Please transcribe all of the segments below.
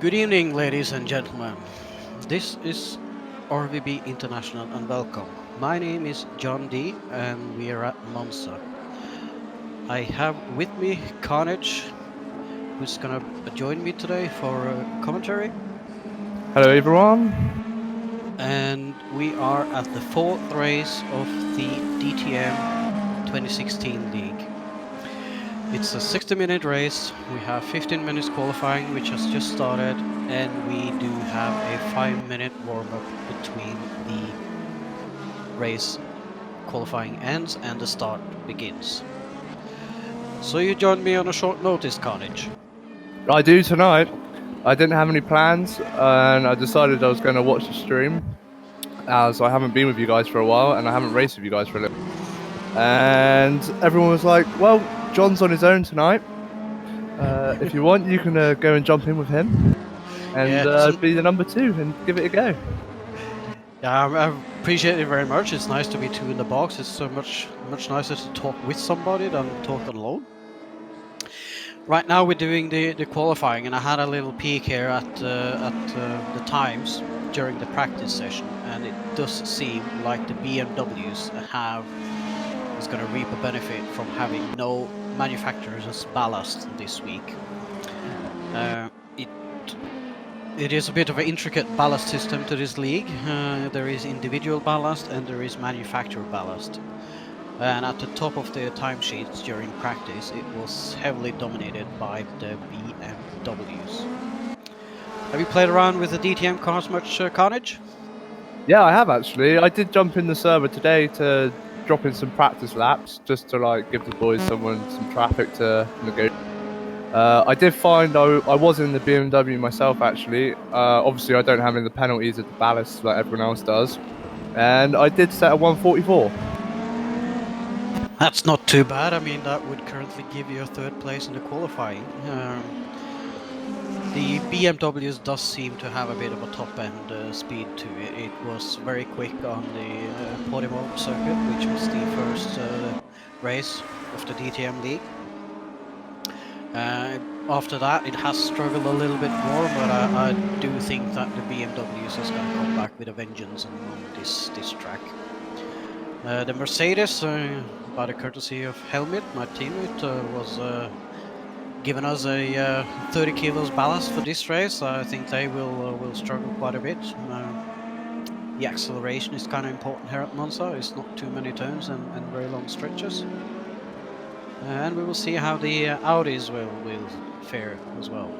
Good evening, ladies and gentlemen. This is RWB International and welcome. My name is JonD and we are at Monza. I have with me Karnage, who's gonna join me today for a commentary. Hello everyone. And we are at the fourth race of the DTM 2016 League. It's a 60-minute race. We have 15 minutes qualifying, which has just started, and we do have a 5-minute warm-up between the race qualifying ends and the start begins. So you joined me on a short notice, Carnage. I do tonight. I didn't have any plans and I decided I was going to watch the stream as I haven't been with you guys for a while and I haven't raced with you guys for a little. And everyone was like, well, John's on his own tonight. If you want, you can go and jump in with him and be the number 2 and give it a go. Yeah, I appreciate it very much. It's nice to be 2 in the box. It's so much nicer to talk with somebody than talk alone. Right now we're doing the qualifying, and I had a little peek here at the times during the practice session, and it does seem like the BMWs is going to reap a benefit from having no manufacturer's ballast this week. It is a bit of an intricate ballast system to this league. There is individual ballast and there is manufacturer ballast. And at the top of the timesheets during practice, it was heavily dominated by the BMWs. Have you played around with the DTM cars much, Carnage? Yeah, I have actually. I did jump in the server today to drop in some practice laps just to give the boys some traffic to negotiate. I did find I was in the BMW myself actually. Obviously I don't have any of the penalties of the ballast like everyone else does. And I did set a 144. That's not too bad. I mean, that would currently give you a 3rd place in the qualifying. The BMWs does seem to have a bit of a top-end speed to it. It was very quick on the Portimao circuit, which was the first race of the DTM League. After that, it has struggled a little bit more, but I do think that the BMWs is going to come back with a vengeance on this track. The Mercedes, by the courtesy of Helmut, my teammate, was given us a 30 kilos ballast for this race. I think they will struggle quite a bit. The acceleration is kind of important here at Monza. It's not too many turns and very long stretches. And we will see how the Audis will fare as well.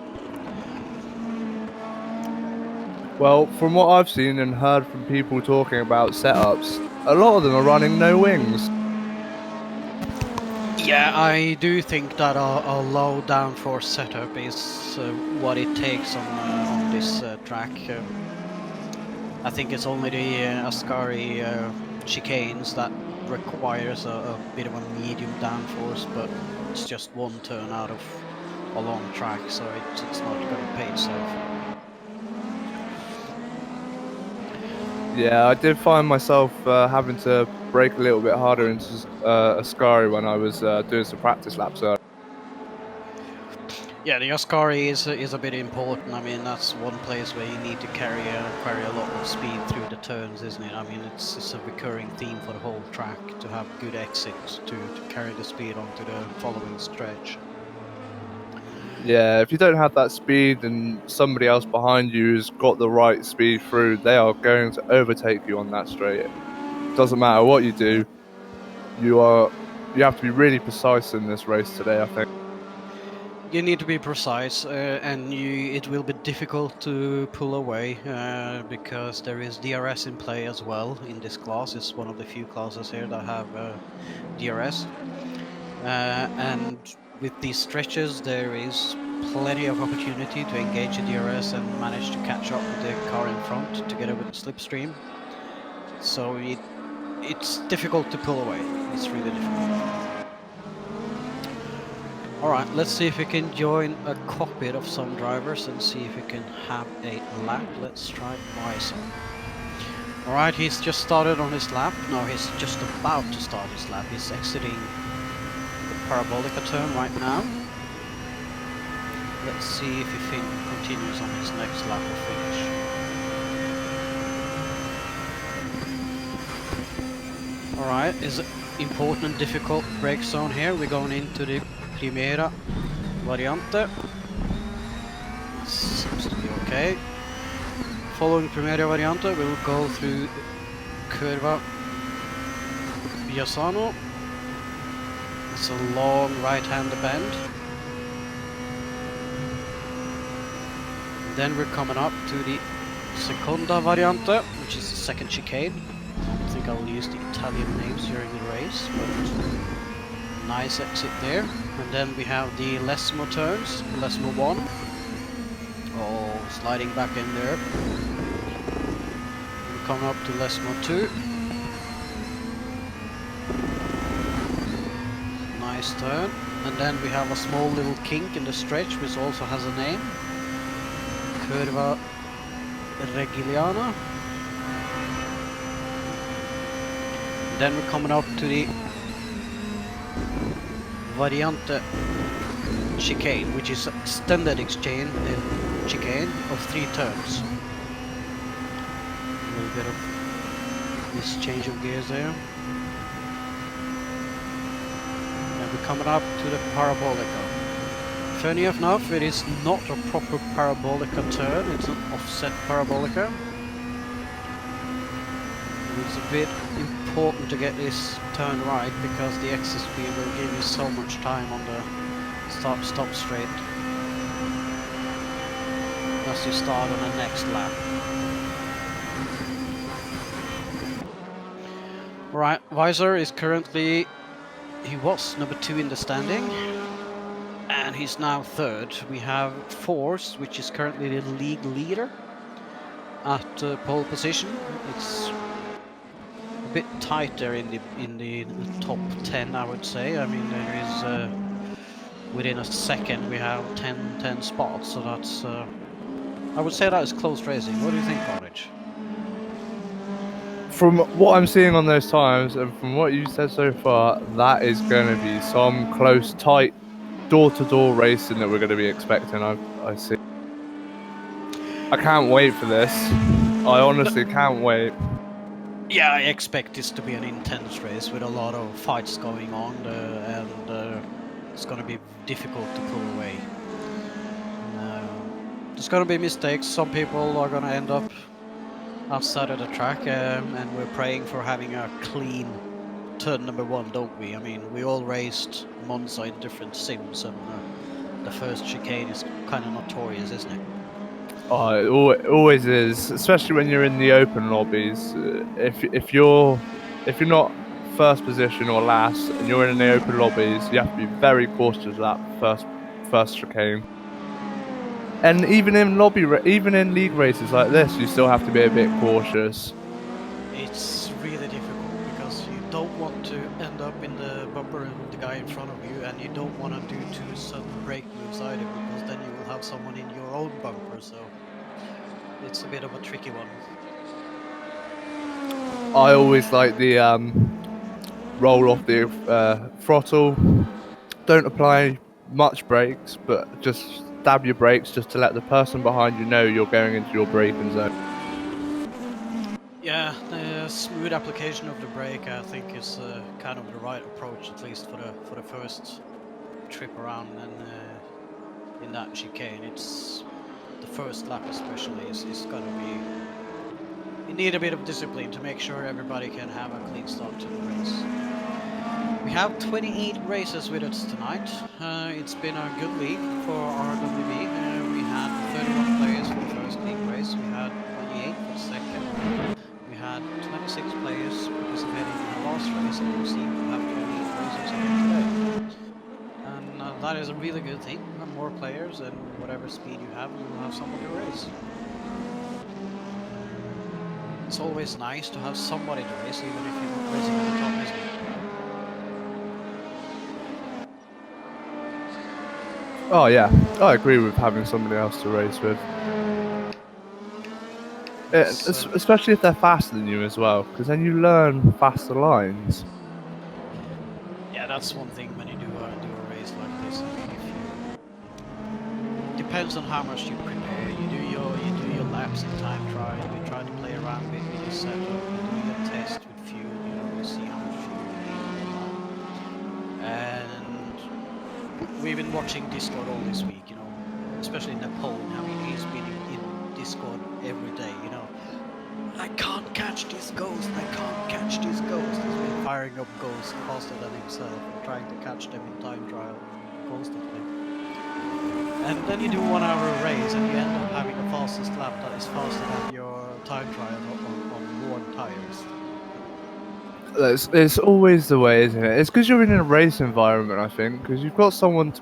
Well, from what I've seen and heard from people talking about setups, a lot of them are running no wings. Yeah, I do think that a low downforce setup is what it takes on this track. I think it's only the Ascari chicanes that requires a bit of a medium downforce, but it's just one turn out of a long track, so it's not going to pay itself. Yeah, I did find myself having to brake a little bit harder into Ascari when I was doing some practice laps earlier. Yeah, the Ascari is a bit important. I mean, that's one place where you need to carry a lot of speed through the turns, isn't it? I mean, it's a recurring theme for the whole track to have good exits to carry the speed onto the following stretch. Yeah, if you don't have that speed and somebody else behind you has got the right speed through, they are going to overtake you on that straight. Doesn't matter what you do, you have to be really precise in this race today, I think. You need to be precise, and it will be difficult to pull away because there is DRS in play as well in this class. It's one of the few classes here that have DRS, and with these stretches there is plenty of opportunity to engage the DRS and manage to catch up with the car in front together with the slipstream. So it's difficult to pull away. It's really difficult. Alright, let's see if we can join a cockpit of some drivers and see if we can have a lap. Let's try Bison. Alright, he's just started on his lap. No, he's just about to start his lap. He's exiting the Parabolica turn right now. Let's see if he continues on his next lap or finish. Alright, is it important difficult brake zone here? We're going into the Primera Variante. Seems to be okay. Following Primera Variante, we'll go through Curva Biasano. It's a long right-hand bend. Then we're coming up to the Seconda Variante, which is the second chicane. I don't think I'll use the Italian names during the race, but nice exit there. And then we have the Lesmo turns, Lesmo 1. Oh, sliding back in there. We're coming up to Lesmo 2. Nice turn. And then we have a small little kink in the stretch, which also has a name. Curva Regiliana. Then we're coming up to the Variante chicane, which is extended chicane of 3 turns. A little bit of this change of gears there. And we're coming up to the Parabolica. Funny enough, it is not a proper Parabolica turn, it's an offset Parabolica. It's a bit important to get this turn right because the exit speed will give you so much time on the start-stop straight as you start on the next lap. Right, Weiser is currently, he was number 2 in the standing and he's now 3rd. We have Force, which is currently the league leader at pole position. It's a bit tighter in the top 10, I would say. I mean, there is within a second we have 10 spots, so that's I would say that is close racing. What do you think, Karnage? From what I'm seeing on those times and from what you said so far, that is going to be some close, tight, door-to-door racing that we're going to be expecting. I see. I can't wait for this. I honestly can't wait. Yeah, I expect this to be an intense race with a lot of fights going on, and it's going to be difficult to pull away. There's going to be mistakes. Some people are going to end up outside of the track, and we're praying for having a clean turn number 1, don't we? I mean, we all raced Monza in different sims, and the first chicane is kind of notorious, isn't it? Oh, it always is, especially when you're in the open lobbies. If you're not first position or last, and you're in the open lobbies, you have to be very cautious of that first chicane. And even in league races like this, you still have to be a bit cautious. It's really difficult because you don't want to end up in the bumper with the guy in front of you, and you don't want to do too sudden brake moves either, because then you will have someone in your own bumper, so it's a bit of a tricky one. I always like the roll off the throttle. Don't apply much brakes, but just stab your brakes just to let the person behind you know you're going into your braking zone. Yeah, the smooth application of the brake, I think, is kind of the right approach, at least for the first trip around, and in that chicane, it's the first lap especially is going to be. You need a bit of discipline to make sure everybody can have a clean start to the race. We have 28 races with us tonight. It's been a good league for RWB. We had 31 players for the first league race. We had 28 for the second. We had 26 players participating in the last race, and we seem to have 28 racers again today. And that is a really good thing. More players, and whatever speed you have, you will have someone to race. It's always nice to have somebody to race, even if you're not racing at the top, isn't it? Oh yeah, I agree with having somebody else to race with. Especially if they're faster than you as well, because then you learn faster lines. Yeah, that's one thing when you do a race like this. I mean, if you depends on how much you prepare. You do your laps in time trial. You try to play around with your setup. You do your test with fuel. You see how much fuel you need. And we've been watching Discord all this week. Especially Napoleon. How he's been in Discord every day. I can't catch this ghost. I can't catch this ghost. He's been firing up ghosts faster than himself and trying to catch them in time trial constantly. And then you do 1 hour race and you end up having the fastest lap that is faster than your time trial on worn tires. It's always the way, isn't it? It's because you're in a race environment, I think, because you've got someone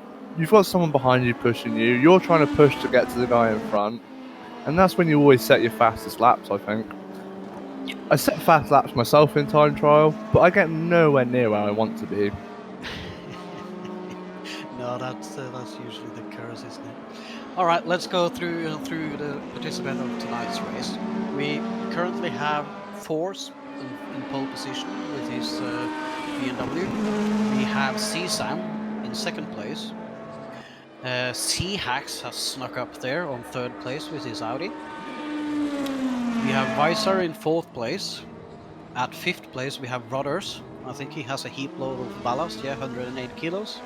behind you pushing you. You're trying to push to get to the guy in front, and that's when you always set your fastest laps, I think. I set fast laps myself in time trial, but I get nowhere near where I want to be. No, that's usually the curse, isn't it? All right, let's go through the participant of tonight's race. We currently have Force in pole position with his BMW. We have C-Sam in second place. C-Hax has snuck up there on third place with his Audi. We have Visor in fourth place. At fifth place, we have Rodders. I think he has a heap load of ballast, 108 kilos.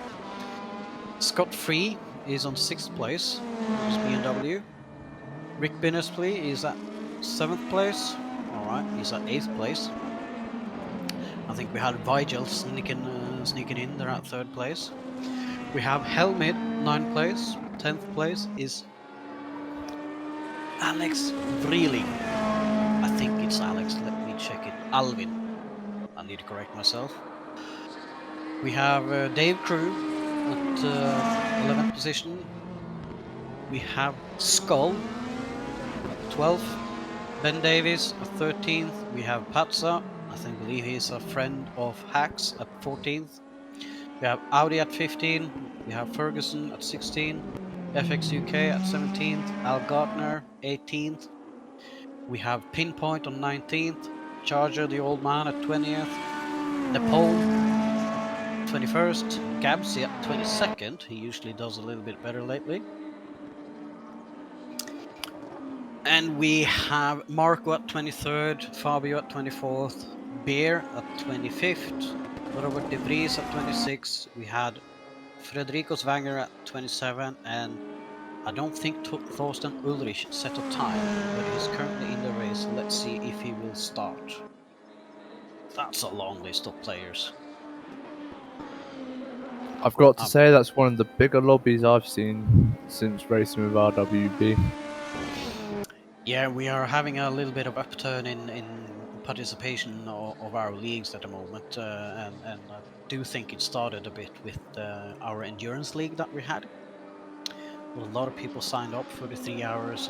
Scott Free is on sixth place with his BMW. Rick Binnerspley is at seventh place. Alright, he's at eighth place. I think we had Vigil sneaking in there at third place. We have Helmet, ninth place. 10th place is Alex Vreeling. I think it's Alex, let me check it. Alvin. I need to correct myself. We have Dave Crew at 11th position. We have Skull at 12th. Ben Davis at 13th. We have Patsa. I believe he's a friend of Hacks at 14th. We have Audi at 15. We have Ferguson at 16. FXUK at 17th. Al Gartner 18th. We have Pinpoint on 19th. Charger the old man at 20th. Nepal 21st. Gabsy at 22nd. He usually does a little bit better lately. And we have Marco at 23rd, Fabio at 24th, Beer at 25th, Robert De Vries at 26th. We had Frederico Svanger at 27, and I don't think Thorsten Ulrich set a time, but he's currently in the race. Let's see if he will start. That's a long list of players. I've got to say that's one of the bigger lobbies I've seen since racing with RWB. Yeah, we are having a little bit of upturn in participation of our leagues at the moment, and I do think it started a bit with our endurance league that we had. A lot of people signed up for the 3 hours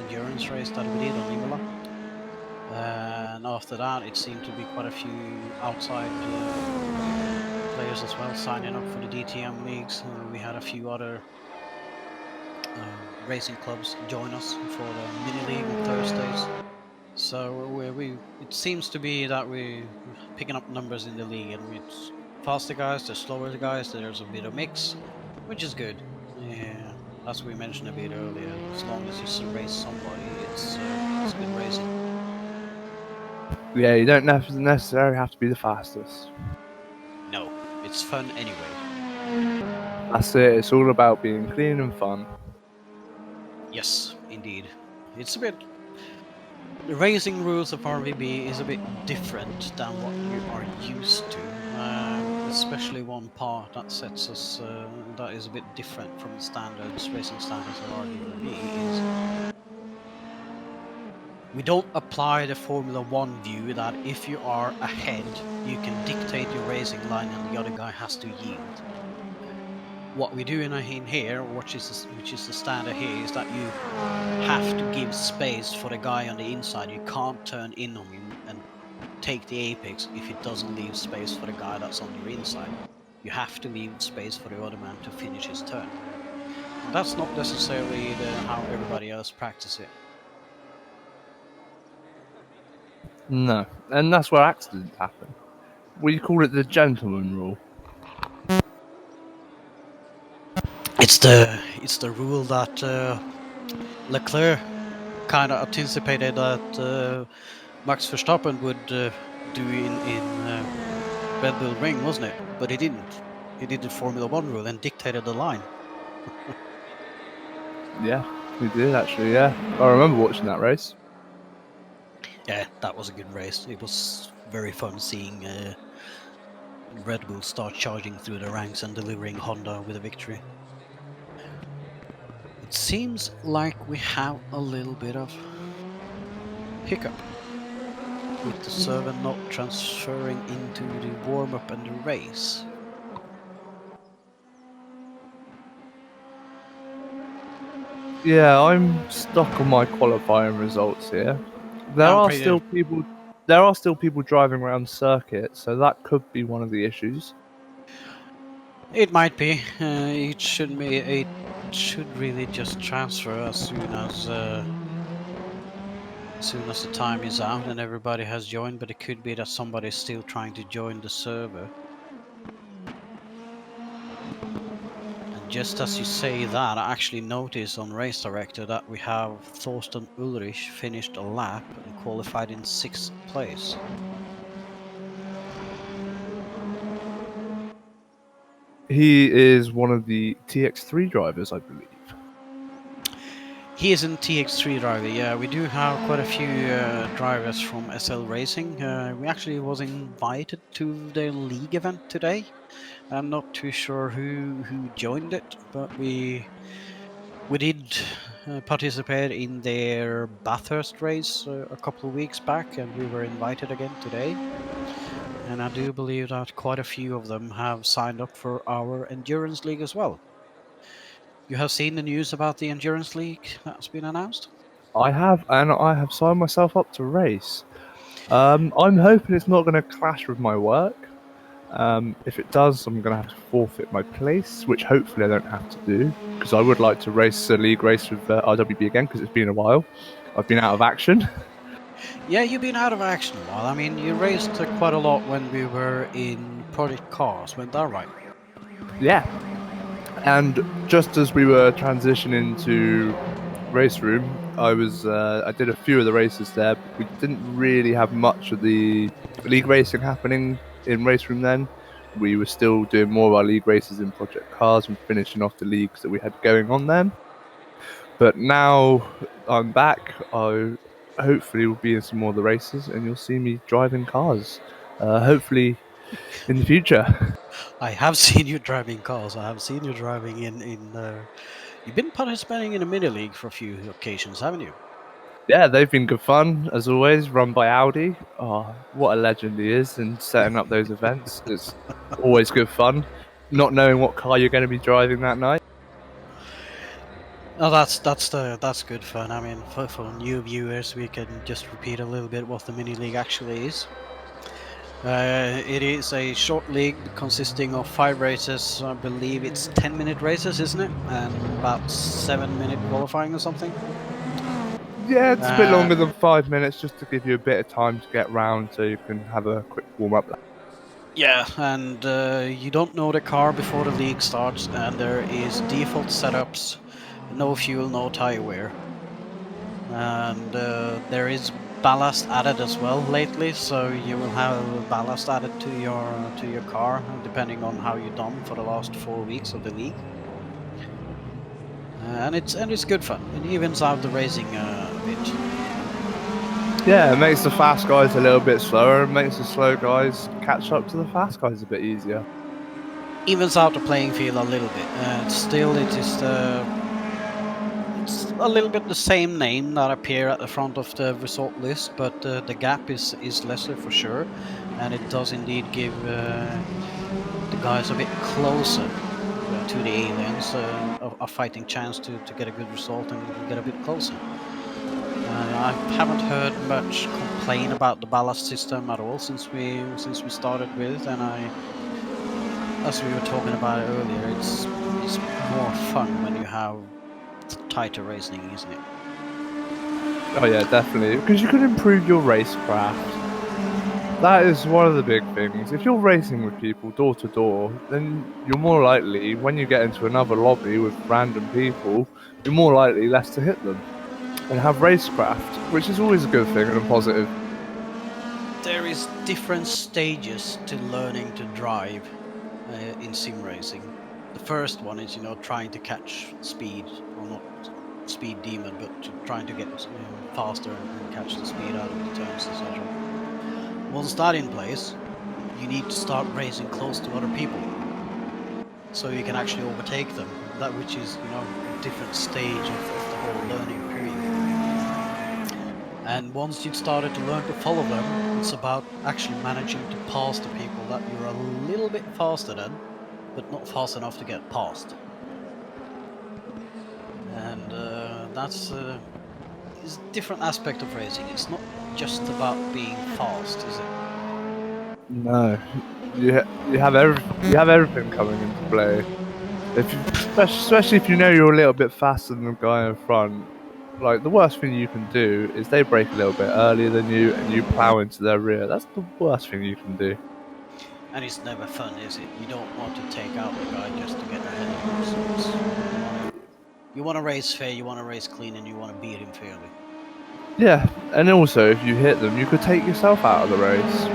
endurance race that we did on Imola. And after that, it seemed to be quite a few outside players as well signing up for the DTM leagues. We had a few other racing clubs join us for the mini league on Thursdays. So it seems to be that we're picking up numbers in the league, and it's faster guys, there's slower guys, there's a bit of mix, which is good. Yeah, as we mentioned a bit earlier, as long as you race somebody, it's good racing. Yeah, you don't necessarily have to be the fastest. No, it's fun anyway. That's it, it's all about being clean and fun. Yes, indeed. It's a bit... The racing rules of RWB is a bit different than what you are used to. Especially one part that sets us, that is a bit different from the standards, racing standards of RWB is we don't apply the Formula 1 view that if you are ahead, you can dictate your racing line and the other guy has to yield. What we do in here, which is the standard here, is that you have to give space for the guy on the inside. You can't turn in on him and take the apex if it doesn't leave space for the guy that's on your inside. You have to leave space for the other man to finish his turn. And that's not necessarily how everybody else practices it. No, and that's where accidents happen. We call it the gentleman rule. It's the rule that Leclerc kind of anticipated that Max Verstappen would do in Red Bull Ring, wasn't it? But he didn't. He did the Formula One rule and dictated the line. Yeah, he did actually. Yeah, I remember watching that race. Yeah, that was a good race. It was very fun seeing Red Bull start charging through the ranks and delivering Honda with a victory. It seems like we have a little bit of hiccup with the server not transferring into the warm-up and the race. Yeah, I'm stuck on my qualifying results here. There Yeah, I'm are pretty. still people. There are still people driving around circuit, so that could be one of the issues. It might be. It should be. It should really just transfer as soon as the time is out and everybody has joined. But it could be that somebody's still trying to join the server. And just as you say that, I actually noticed on Race Director that we have Thorsten Ulrich finished a lap and qualified in 6th place. He is one of the TX3 drivers, I believe. He is in TX3 driver. Yeah, we do have quite a few drivers from SL Racing. We actually was invited to the league event today. I'm not too sure who joined it, but we did participate in their Bathurst race a couple of weeks back, and we were invited again today. And I do believe that quite a few of them have signed up for our Endurance League as well. You have seen the news about the Endurance League that's been announced? I have, and I have signed myself up to race. I'm hoping it's not going to clash with my work. If it does, I'm going to have to forfeit my place, which hopefully I don't have to do, because I would like to race a league race with RWB again, because it's been a while. I've been out of action. Yeah, you've been out of action a while. I mean, you raced quite a lot when we were in Project Cars, went that right? Yeah, and just as we were transitioning to race room, I did a few of the races there, but we didn't really have much of the league racing happening in race room then. We were still doing more of our league races in Project Cars and finishing off the leagues that we had going on then. But now I'm back. I hopefully will be in some more of the races, and you'll see me driving cars. Hopefully in the future. I have seen you driving cars. I have seen you driving you've been participating in a mini league for a few occasions, haven't you? Yeah, they've been good fun as always. Run by Audi. Oh, what a legend he is in setting up those events. It's always good fun. Not knowing what car you're going to be driving that night. Oh, that's good fun. I mean, for new viewers, we can just repeat a little bit what the mini league actually is. It is a short league consisting of 5 races. I believe it's 10-minute races, isn't it? And about 7-minute qualifying or something. Yeah, it's a bit Uh, longer than 5 minutes just to give you a bit of time to get round so you can have a quick warm up. yeah, and you don't know the car before the league starts, and there is default setups, no fuel, no tire wear, and there is ballast added as well lately. So you will have ballast added to your car, depending on how you've done for the last 4 weeks of the league. And it's good fun. It evens out the racing a bit. Yeah, it makes the fast guys a little bit slower and makes the slow guys catch up to the fast guys a bit easier. Evens out the playing field a little bit. Still, it's a little bit the same name that appear at the front of the result list, but the gap is lesser for sure, and it does indeed give the guys a bit closer to the aliens, a fighting chance to get a good result and get a bit closer. I haven't heard much complain about the ballast system at all since we started with, and as we were talking about it earlier, it's more fun when you have tighter racing, isn't it? Oh yeah, definitely, because you can improve your racecraft. That is one of the big things. If you're racing with people door to door, then you're more likely, when you get into another lobby with random people, you're more likely less to hit them and have racecraft, which is always a good thing and a positive. There is different stages to learning to drive in sim racing. The first one is, trying to catch speed, or not speed demon, but trying to get faster and catch the speed out of the turns, etc. Once that in place, you need to start racing close to other people, so you can actually overtake them. That which is, a different stage of the whole learning period. And once you've started to learn to follow them, it's about actually managing to pass the people that you're a little bit faster than, but not fast enough to get past. And that's is a different aspect of racing. It's not just about being fast, is it? No, you have everything coming into play. Especially if you know you're a little bit faster than the guy in front. Like, the worst thing you can do is they brake a little bit earlier than you and you plow into their rear. That's the worst thing you can do. And it's never fun, is it? You don't want to take out the guy just to get ahead of him. You want to race fair, you want to race clean, and you want to beat him fairly. Yeah, and also if you hit them, you could take yourself out of the race.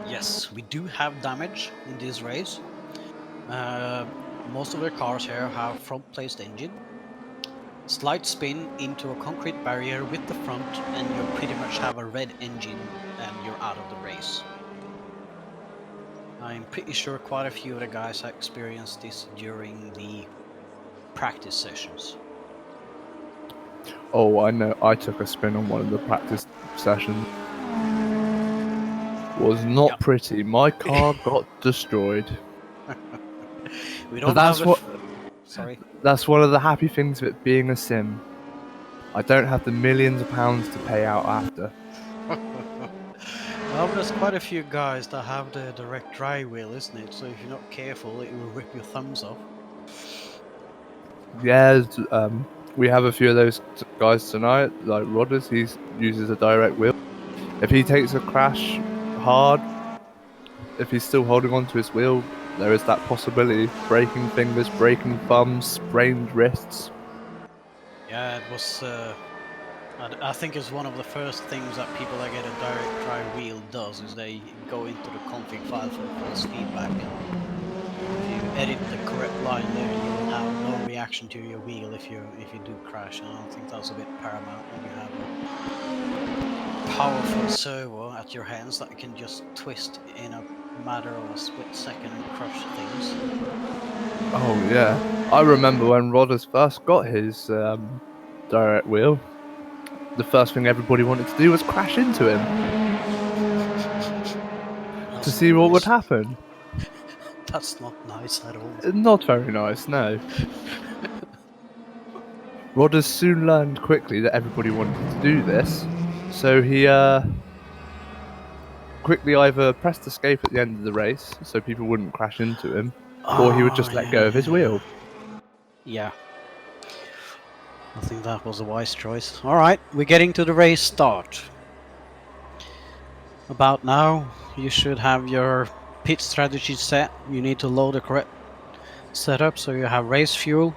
Yes, we do have damage in this race. Most of the cars here have front-placed engine. Slight spin into a concrete barrier with the front, and you pretty much have a red engine and you're out of the race. I'm pretty sure quite a few of the guys have experienced this during the practice sessions. Oh, I know. I took a spin on one of the practice sessions. Was not pretty. My car got destroyed. We don't But have Sorry. That's one of the happy things of it being a sim. I don't have the millions of pounds to pay out after. Well, there's quite a few guys that have the direct drive wheel, isn't it? So if you're not careful, it will rip your thumbs off. Yeah, we have a few of those guys tonight, like Rodders. He uses a direct wheel. If he takes a crash hard, if he's still holding onto his wheel, there is that possibility. Breaking fingers, breaking thumbs, sprained wrists. Yeah, it was. I think it's one of the first things that people that get a direct drive wheel does is they go into the config file for the force feedback. If you edit the correct line there, you will have no reaction to your wheel if you do crash. And I don't think that's a bit paramount when you have a powerful servo at your hands that can just twist in a matter of a split second and crush things. Oh yeah, I remember when Rodders first got his direct wheel. The first thing everybody wanted to do was crash into him to see what would happen. That's not nice at all. Not very nice, no. Rodders soon learned quickly that everybody wanted to do this, so he quickly either pressed escape at the end of the race so people wouldn't crash into him, or he would just let go of his wheel. Yeah. I think that was a wise choice. Alright, we're getting to the race start. About now, you should have your pit strategy set. You need to load the correct setup so you have race fuel.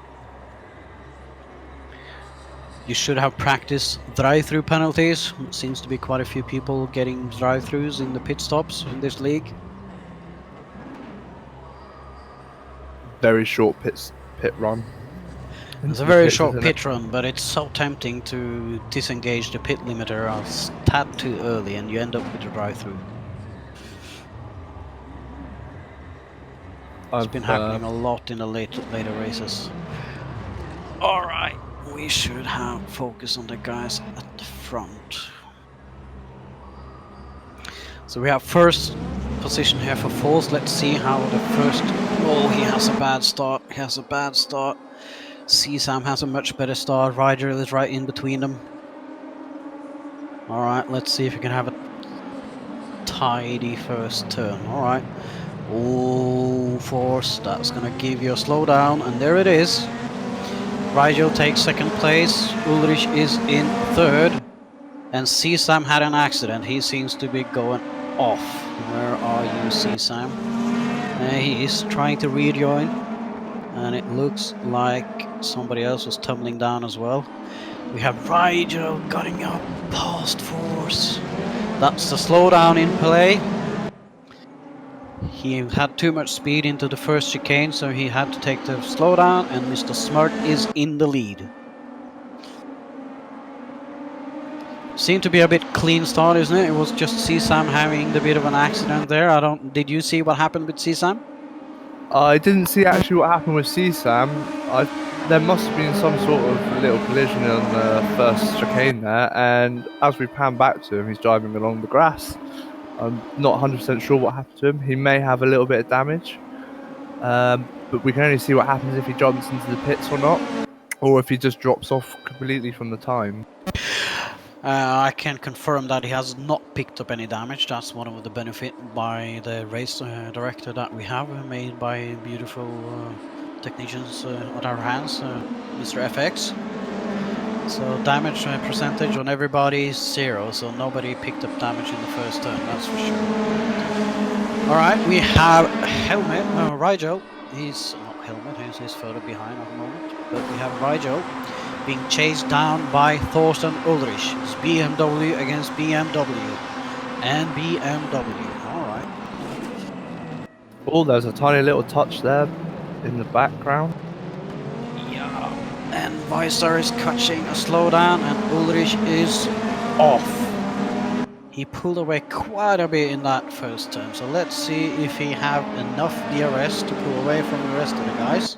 You should have practice drive-through penalties. It seems to be quite a few people getting drive-throughs in the pit stops in this league. Very short pit run. It's a very short pit run, but it's so tempting to disengage the pit limiter a tad too early and you end up with a drive-through. It's been happening a lot in the later races. Alright, we should have focus on the guys at the front. So we have first position here for fourth. Let's see how the first... Oh, he has a bad start. He has a bad start. C-Sam has a much better start. Ryder is right in between them. Alright, let's see if we can have a tidy first turn. Alright. Oh, force. That's going to give you a slowdown. And there it is. Ryder takes second place. Ulrich is in third. And CSAM had an accident. He seems to be going off. Where are you, CSAM? He is trying to rejoin. And it looks like somebody else was tumbling down as well. We have Rigel cutting up past Force. That's the slowdown in play. He had too much speed into the first chicane, so he had to take the slowdown, and Mr. Smart is in the lead. Seemed to be a bit clean start, isn't it? It was just CSAM having a bit of an accident there. Did you see what happened with CSAM? I didn't see actually what happened with CSAM. There must have been some sort of little collision on the first chicane there, and as we pan back to him, he's driving along the grass. I'm not 100% sure what happened to him. He may have a little bit of damage, but we can only see what happens if he jumps into the pits or not, or if he just drops off completely from the time. I can confirm that he has not picked up any damage. That's one of the benefit by the race director that we have, made by beautiful technicians at our hands, Mr. FX. So damage percentage on everybody is 0, so nobody picked up damage in the first turn, that's for sure. Alright, we have Helmet, Rigel. He's not Helmet, he's further behind at the moment. But we have Rigel being chased down by Thorsten Ulrich. It's BMW against BMW. And BMW, alright. Oh, there's a tiny little touch there in the background. Yeah, and Weiser is catching a slowdown, and Ulrich is off. He pulled away quite a bit in that first turn, so let's see if he have enough DRS to pull away from the rest of the guys.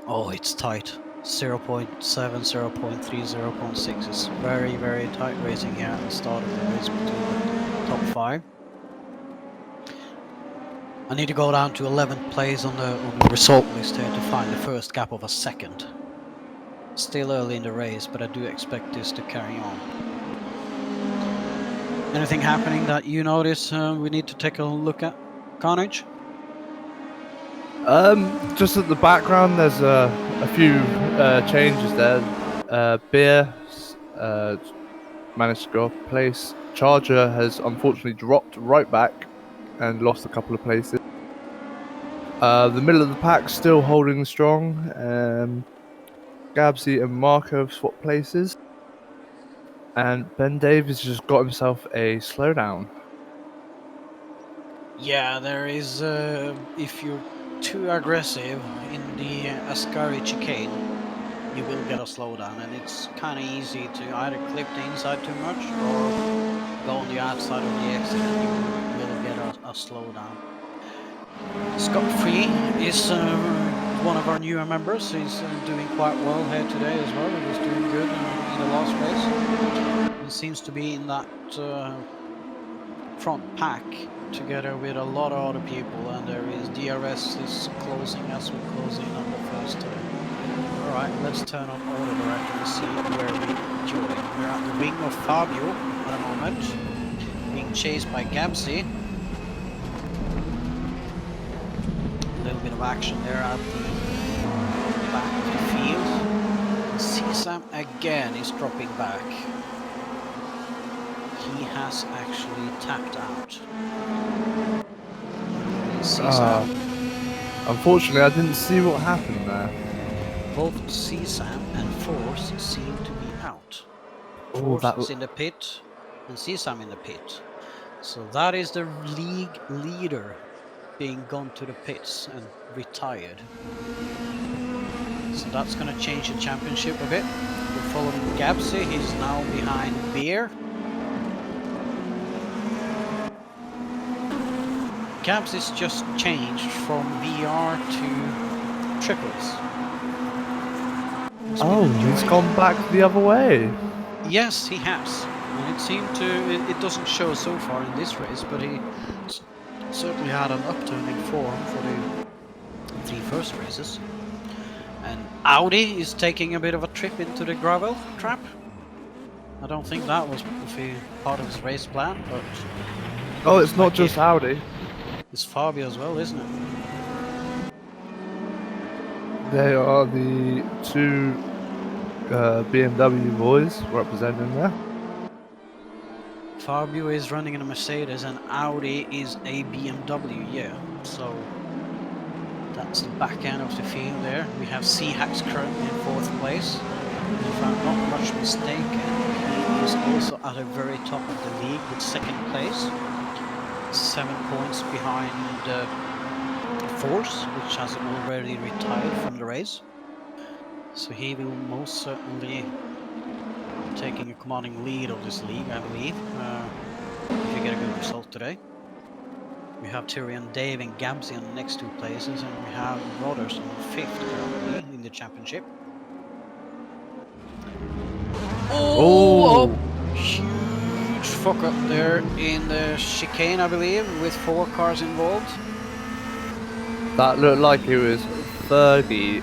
Oh, it's tight. 0.7, 0.3, 0.6. It's very, very tight racing here at the start of the race between the top 5. I need to go down to 11th place on the result list here to find the first gap of a second. Still early in the race, but I do expect this to carry on. Anything happening that you notice we need to take a look at, Carnage? Just at the background, there's a few changes there. Beer managed to go off place. Charger has unfortunately dropped right back and lost a couple of places. The middle of the pack still holding strong. Gabsy and Marco have swapped places. And Ben Davies just got himself a slowdown. Yeah, there is, if you're too aggressive in the Ascari chicane, you will get a slowdown, and it's kind of easy to either clip the inside too much or go on the outside of the exit and you will get a slowdown. Scott Free is one of our newer members. He's doing quite well here today as well. He was doing good in the last race. He seems to be in that front pack together with a lot of other people, and there is DRS is closing as we close in on the first turn. Alright, let's turn on auto director to see where we join. We're at the wing of Fabio at the moment, being chased by Gabsy. A little bit of action there at the back of the field. CSAM again is dropping back. He has actually tapped out. Unfortunately, I didn't see what happened there. Both CSAM and Force seem to be out. Oh, Force is in the pit and CSAM in the pit. So that is the league leader being gone to the pits and retired. So that's going to change the championship a bit. We're following Gabsy. He's now behind Beer. Gabsy's just changed from VR to triples. He's gone back the other way. Yes, he has. And it seemed to, it doesn't show so far in this race, but he certainly had an upturn in form for the 3 first races. And Audi is taking a bit of a trip into the gravel trap. I don't think that was part of his race plan, but... Oh, it's not just Audi. It's Fabio as well, isn't it? They are the 2 BMW boys representing there. Fabio is running in a Mercedes and Audi is a BMW, yeah. So that's the back end of the field there. We have Seahacks currently in 4th place. If I'm not much mistaken, he is also at the very top of the league with 2nd place. 7 points behind Force, which has already retired from the race. So he will most certainly taking a commanding lead of this league, I believe, if we get a good result today. We have Tyrion, Dave and Gabsy on the next 2 places, and we have Rodders on 5th currently in the championship. Oh! Huge fuck up there in the chicane, I believe, with 4 cars involved. That looked like it was Fergie,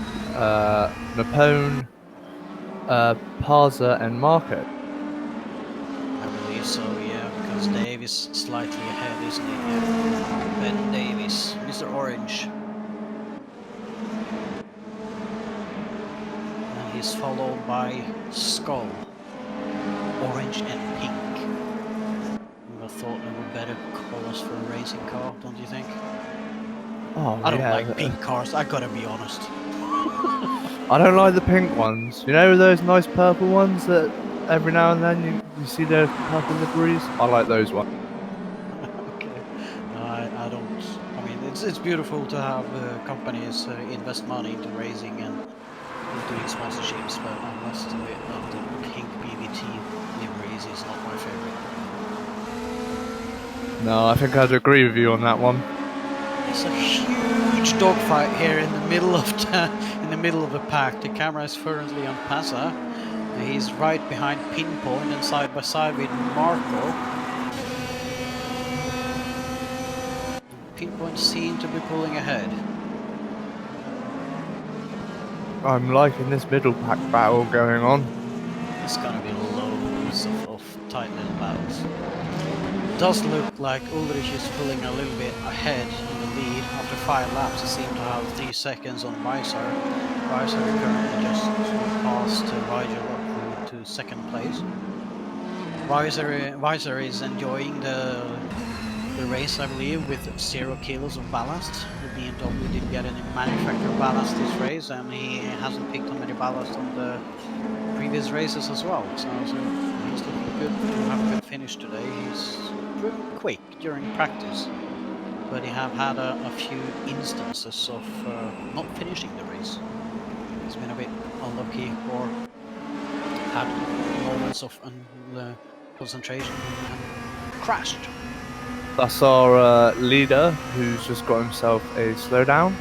Napone, Parza and Marco. I believe so, yeah, because Dave is slightly ahead, isn't he? Yeah. Ben Davis, Mr. Orange. And he's followed by Skull, Orange and Pink. I thought they were better colors for a racing car, don't you think? Oh, I don't yeah, like pink cars, I gotta be honest. I don't like the pink ones. You know those nice purple ones that every now and then you see the purple liveries? I like those ones. Okay. I don't. I mean, it's beautiful to have companies invest money into racing and doing sponsorships, but I must admit that the pink BVT liveries is not my favorite. No, I think I'd agree with you on that one. It's a huge dogfight here in the middle of the pack. The camera is currently on Pasa. He's right behind Pinpoint and side by side with Marco. Pinpoint seem to be pulling ahead. I'm liking this middle pack battle going on. It's gonna be loads of tight little battles. It does look like Ulrich is pulling a little bit ahead in the lead. After 5 laps, he seems to have 3 seconds on Weiser. Weiser currently just passed Rigel up to 2nd place. Weiser is enjoying the race, I believe, with 0 kilos of ballast. The BMW didn't get any manufacturer ballast this race, and he hasn't picked up any ballast on the previous races as well. So he's looking good to have a good finish today. He's driven quick during practice, but he have had a few instances of not finishing the race. He's been a bit unlucky or had moments of concentration and crashed. That's our leader, who's just got himself a slowdown.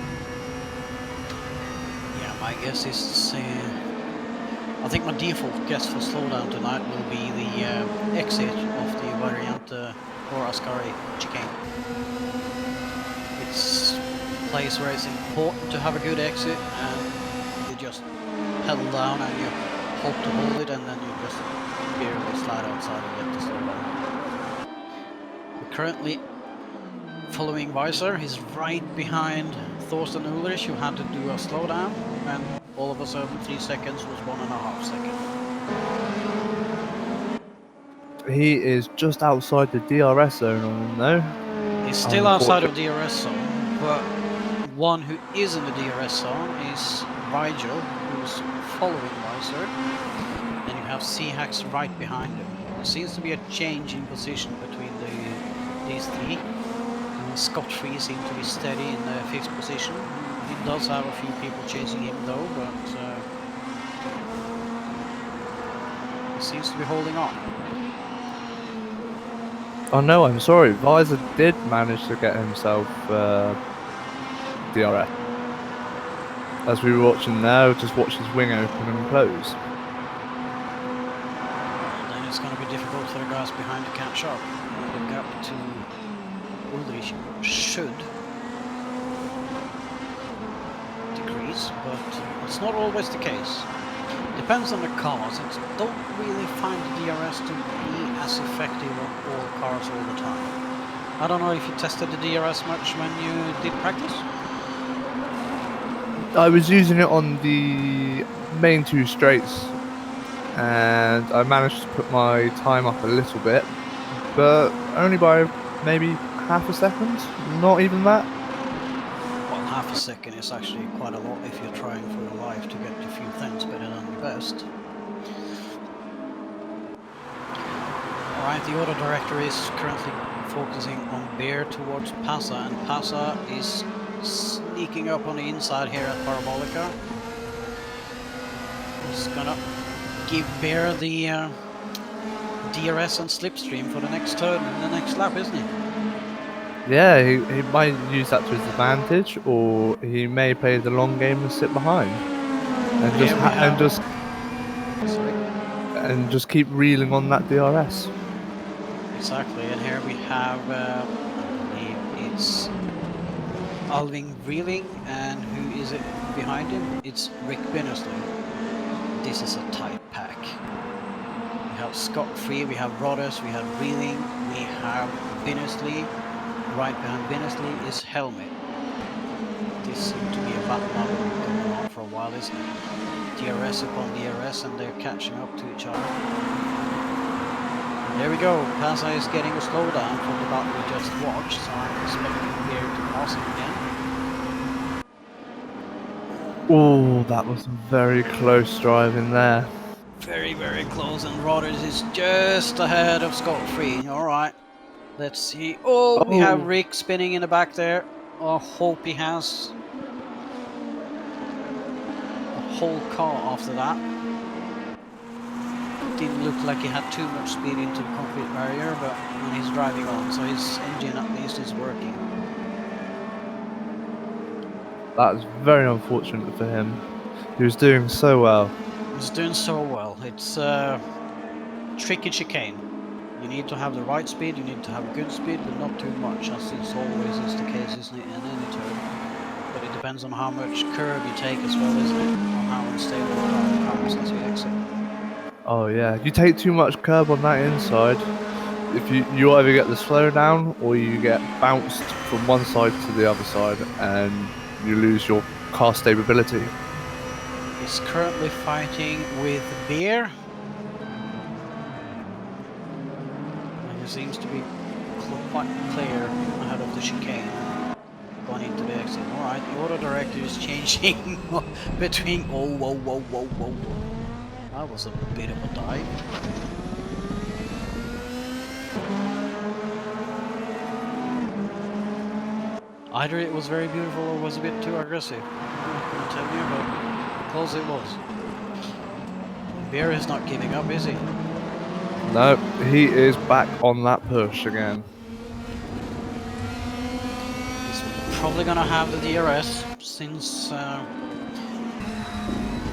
Yeah, my guess is I think my default guess for slowdown tonight will be the exit of the variant or Ascari chicane. It's a place where it's important to have a good exit, and you just pedal down and you hope to hold it, and then you just barely slide outside and get the slowdown. We're currently following Weiser. He's right behind Thorsten Ulrich, who had to do a slowdown, and all of a sudden 3 seconds was 1.5 seconds. He is just outside the DRS zone on him though. He's still outside of DRS zone, but one who is in the DRS zone is Rigel, who's following Weiser, and you have Seahacks right behind him. There seems to be a change in position between these 3. Scott Free seems to be steady in the 5th position. He does have a few people chasing him though, but he seems to be holding on. Oh no, I'm sorry. Weiser did manage to get himself DRS. As we were watching now, just watch his wing open and close. Then it's going to be difficult for the guys behind to catch up. The gap to Ulrich should decrease, but it's not always the case. Depends on the cars. It don't really find the DRS to be as effective on all cars all the time. I don't know if you tested the DRS much when you did practice? I was using it on the main 2 straights and I managed to put my time up a little bit, but only by maybe half a second, not even that. Well, half a second is actually quite a lot if you're trying for your life to get a few things better than the best. Alright, the auto director is currently focusing on Bear towards Pasa, and Pasa is sneaking up on the inside here at Parabolica. He's gonna give Bear the DRS and slipstream for the next turn and the next lap, isn't he? Yeah, he might use that to his advantage, or he may play the long game and sit behind, and just keep reeling on that DRS. Exactly, and here we have, I believe it's Alvin Reeling, and who is it behind him? It's Rick Binnersley. This is a tight pack. We have Scott Free, we have Rodders, we have Reeling, we have Binnersley. Right behind Binnersley is Helmet. This seems to be a battle going on for a while, isn't it? DRS upon DRS, and they're catching up to each other. There we go, Pasa is getting a slowdown from the battle we just watched, so I'm expecting here to pass him again. Oh, that was very close driving there. Very, very close, and Rodders is just ahead of Scott Free. Alright, let's see. Oh, we have Rick spinning in the back there. I hope he has a whole car after that. Didn't look like he had too much speed into the concrete barrier, but when he's driving on, so his engine at least is working. That's very unfortunate for him. He was doing so well. He's doing so well. It's a tricky chicane. You need to have the right speed, you need to have good speed, but not too much, as is always is the case, isn't it, in any turn. But it depends on how much curve you take as well, isn't it? On how unstable the car becomes as you exit. Oh yeah, you take too much curb on that inside, if you either get the slowdown or you get bounced from one side to the other side and you lose your car stability. He's currently fighting with Beer. And he seems to be quite clear ahead of the chicane. Going into the exit. Alright, the auto director is changing between. Oh, whoa, whoa, whoa, whoa. That was a bit of a dive. Either it was very beautiful or was a bit too aggressive. I'm not going to tell you, but close it was. Bear is not giving up, is he? No, he is back on that push again. He's probably going to have the DRS since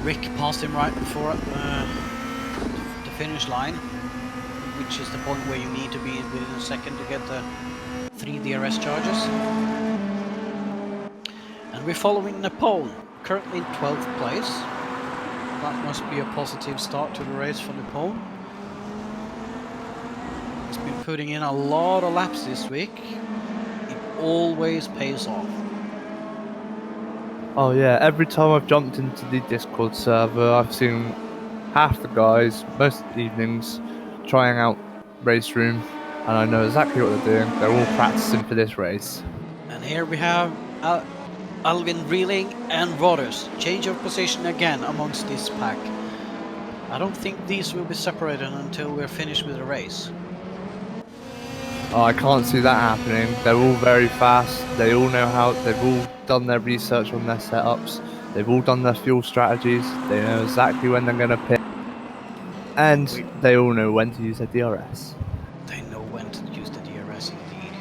Rick passed him right before the finish line, which is the point where you need to be within a second to get the 3 DRS charges. And we're following Nepone, currently in 12th place. That must be a positive start to the race for Nepone. He's been putting in a lot of laps this week. It always pays off. Oh yeah, every time I've jumped into the Discord server, I've seen half the guys, most evenings, trying out race room, and I know exactly what they're doing. They're all practicing for this race. And here we have Alvin Reeling and Rodders. Change of position again amongst this pack. I don't think these will be separated until we're finished with the race. Oh, I can't see that happening. They're all very fast. They all know how. They've all done their research on their setups. They've all done their fuel strategies. They know exactly when they're going to pit. And they all know when to use their DRS. They know when to use the DRS indeed.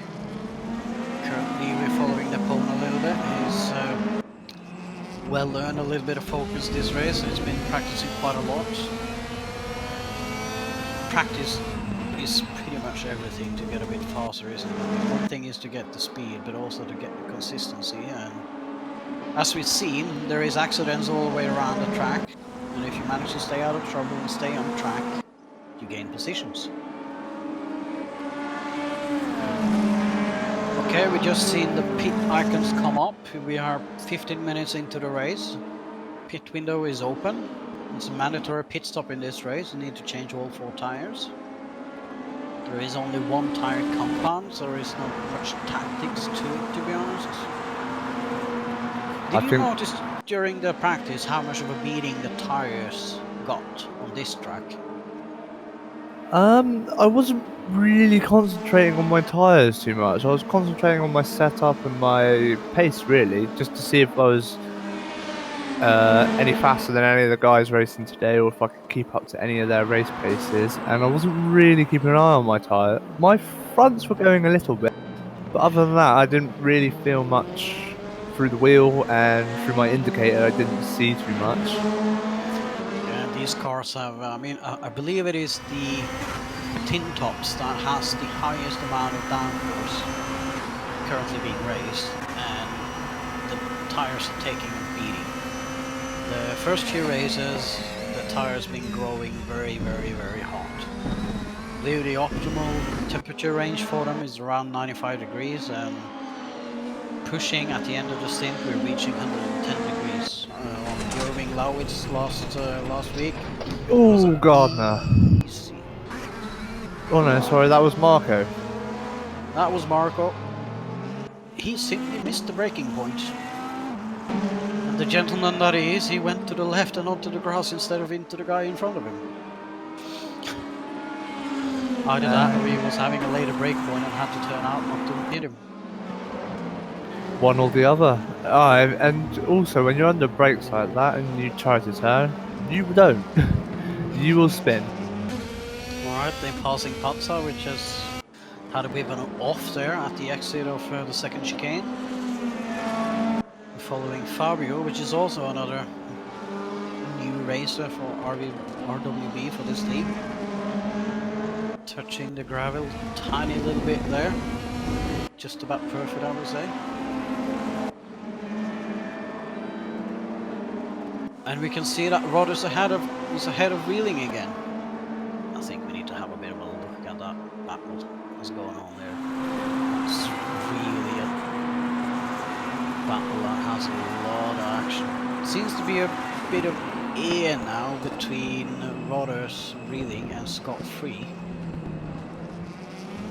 Currently we're following Nepone a little bit. He's well learned a little bit of focus this race, and he's been practicing quite a lot. Practice is pretty much everything to get a bit faster, isn't it? One thing is to get the speed, but also to get the consistency, and as we've seen, there is accidents all the way around the track, and if you manage to stay out of trouble and stay on track, you gain positions. Okay, we just seen the pit icons come up. We are 15 minutes into the race. Pit window is open. It's a mandatory pit stop in this race. You need to change all 4 tires. There is only 1 tire compound, so there is not much tactics to it, to be honest. Did you notice during the practice how much of a beating the tires got on this track? I wasn't really concentrating on my tyres too much. I was concentrating on my setup and my pace, really, just to see if I was any faster than any of the guys racing today, or if I could keep up to any of their race paces. And I wasn't really keeping an eye on my tyre. My fronts were going a little bit, but other than that, I didn't really feel much through the wheel, and through my indicator, I didn't see too much. Yeah, these cars have, I believe it is the tin tops that has the highest amount of downforce currently being raced, and the tires are taking a beating. The first few races, the tires been growing very, very, very hot. I believe the optimal temperature range for them is around 95 degrees, and pushing at the end of the stint, we're reaching 110 degrees. On Irving Lowitz last week. Oh, Gardner. Easy. Oh no, sorry, that was Marco. That was Marco. He simply missed the braking point. And the gentleman that he is, he went to the left and onto the grass instead of into the guy in front of him. Either that or he was having a later brake point and had to turn out not to hit him. One or the other. And also, when you're under brakes like that and you try to turn, you don't. You will spin. Alright, then passing Patsa, which has had a bit of an off there at the exit of the second chicane. Following Fabio, which is also another new racer for RWB for this league. Touching the gravel tiny little bit there. Just about perfect, I would say. And we can see that Rod is ahead of Wheeling again. I think we need to have a bit of a look at that battle that's going on there. It's really a battle that has a lot of action. Seems to be a bit of air now between Rodders Wheeling and Scott Free.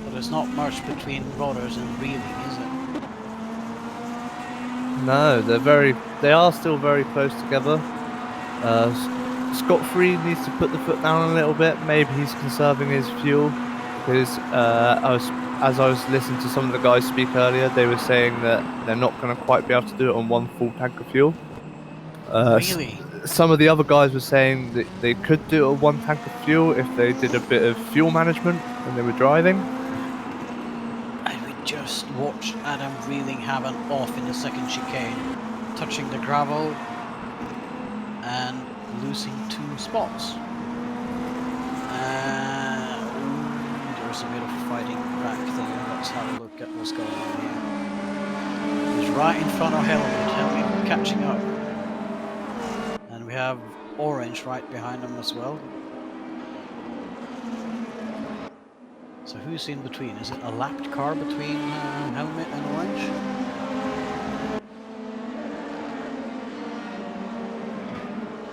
But there's not much between Rodders and Wheeling, is it? No, they are still very close together. Scott Free needs to put the foot down a little bit. Maybe he's conserving his fuel, because as I was listening to some of the guys speak earlier, they were saying that they're not going to quite be able to do it on 1 full tank of fuel. Really? Some of the other guys were saying that they could do it on 1 tank of fuel if they did a bit of fuel management when they were driving. And we just watched Adam Wheeling have an off in the second chicane, touching the gravel and losing 2 spots. There's a bit of fighting back there. Let's have a look at what's going on here. He's right in front of Helmut catching up. And we have Orange right behind him as well. So who's in between? Is it a lapped car between Helmut and Orange?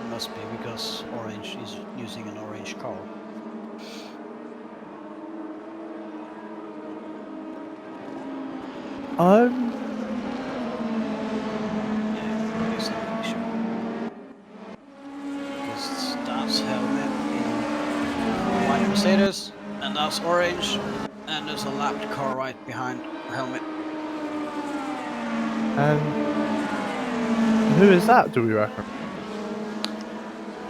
Must be, because Orange is using an orange car. Yeah, exactly, sure. Because that's Helmut in white Mercedes, and that's Orange, and there's a lapped car right behind Helmut. And who is that, do we reckon?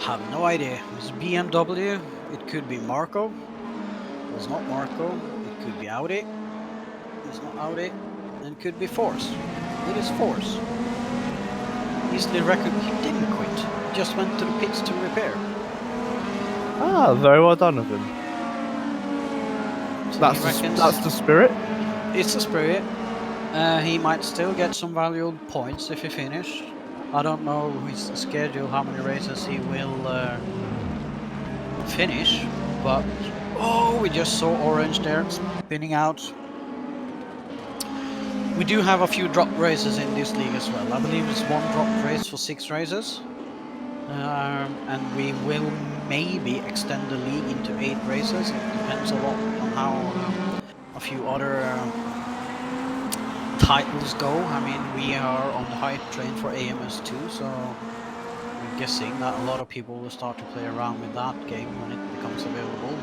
Have no idea. It's BMW. It could be Marco. It's not Marco. It could be Audi. It's not Audi. And it could be Force. It is Force. Easily record. He didn't quit. He just went to the pits to repair. Ah, very well done of him. So that's the spirit. It's the spirit. He might still get some valuable points if he finishes. I don't know his schedule, how many races he will finish, but oh, we just saw Orange there spinning out. We do have a few drop races in this league as well. I believe it's 1 drop race for 6 races. and we will maybe extend the league into 8 races. It depends a lot on how a few other titles go. I mean, we are on the hype train for AMS2, so I'm guessing that a lot of people will start to play around with that game when it becomes available.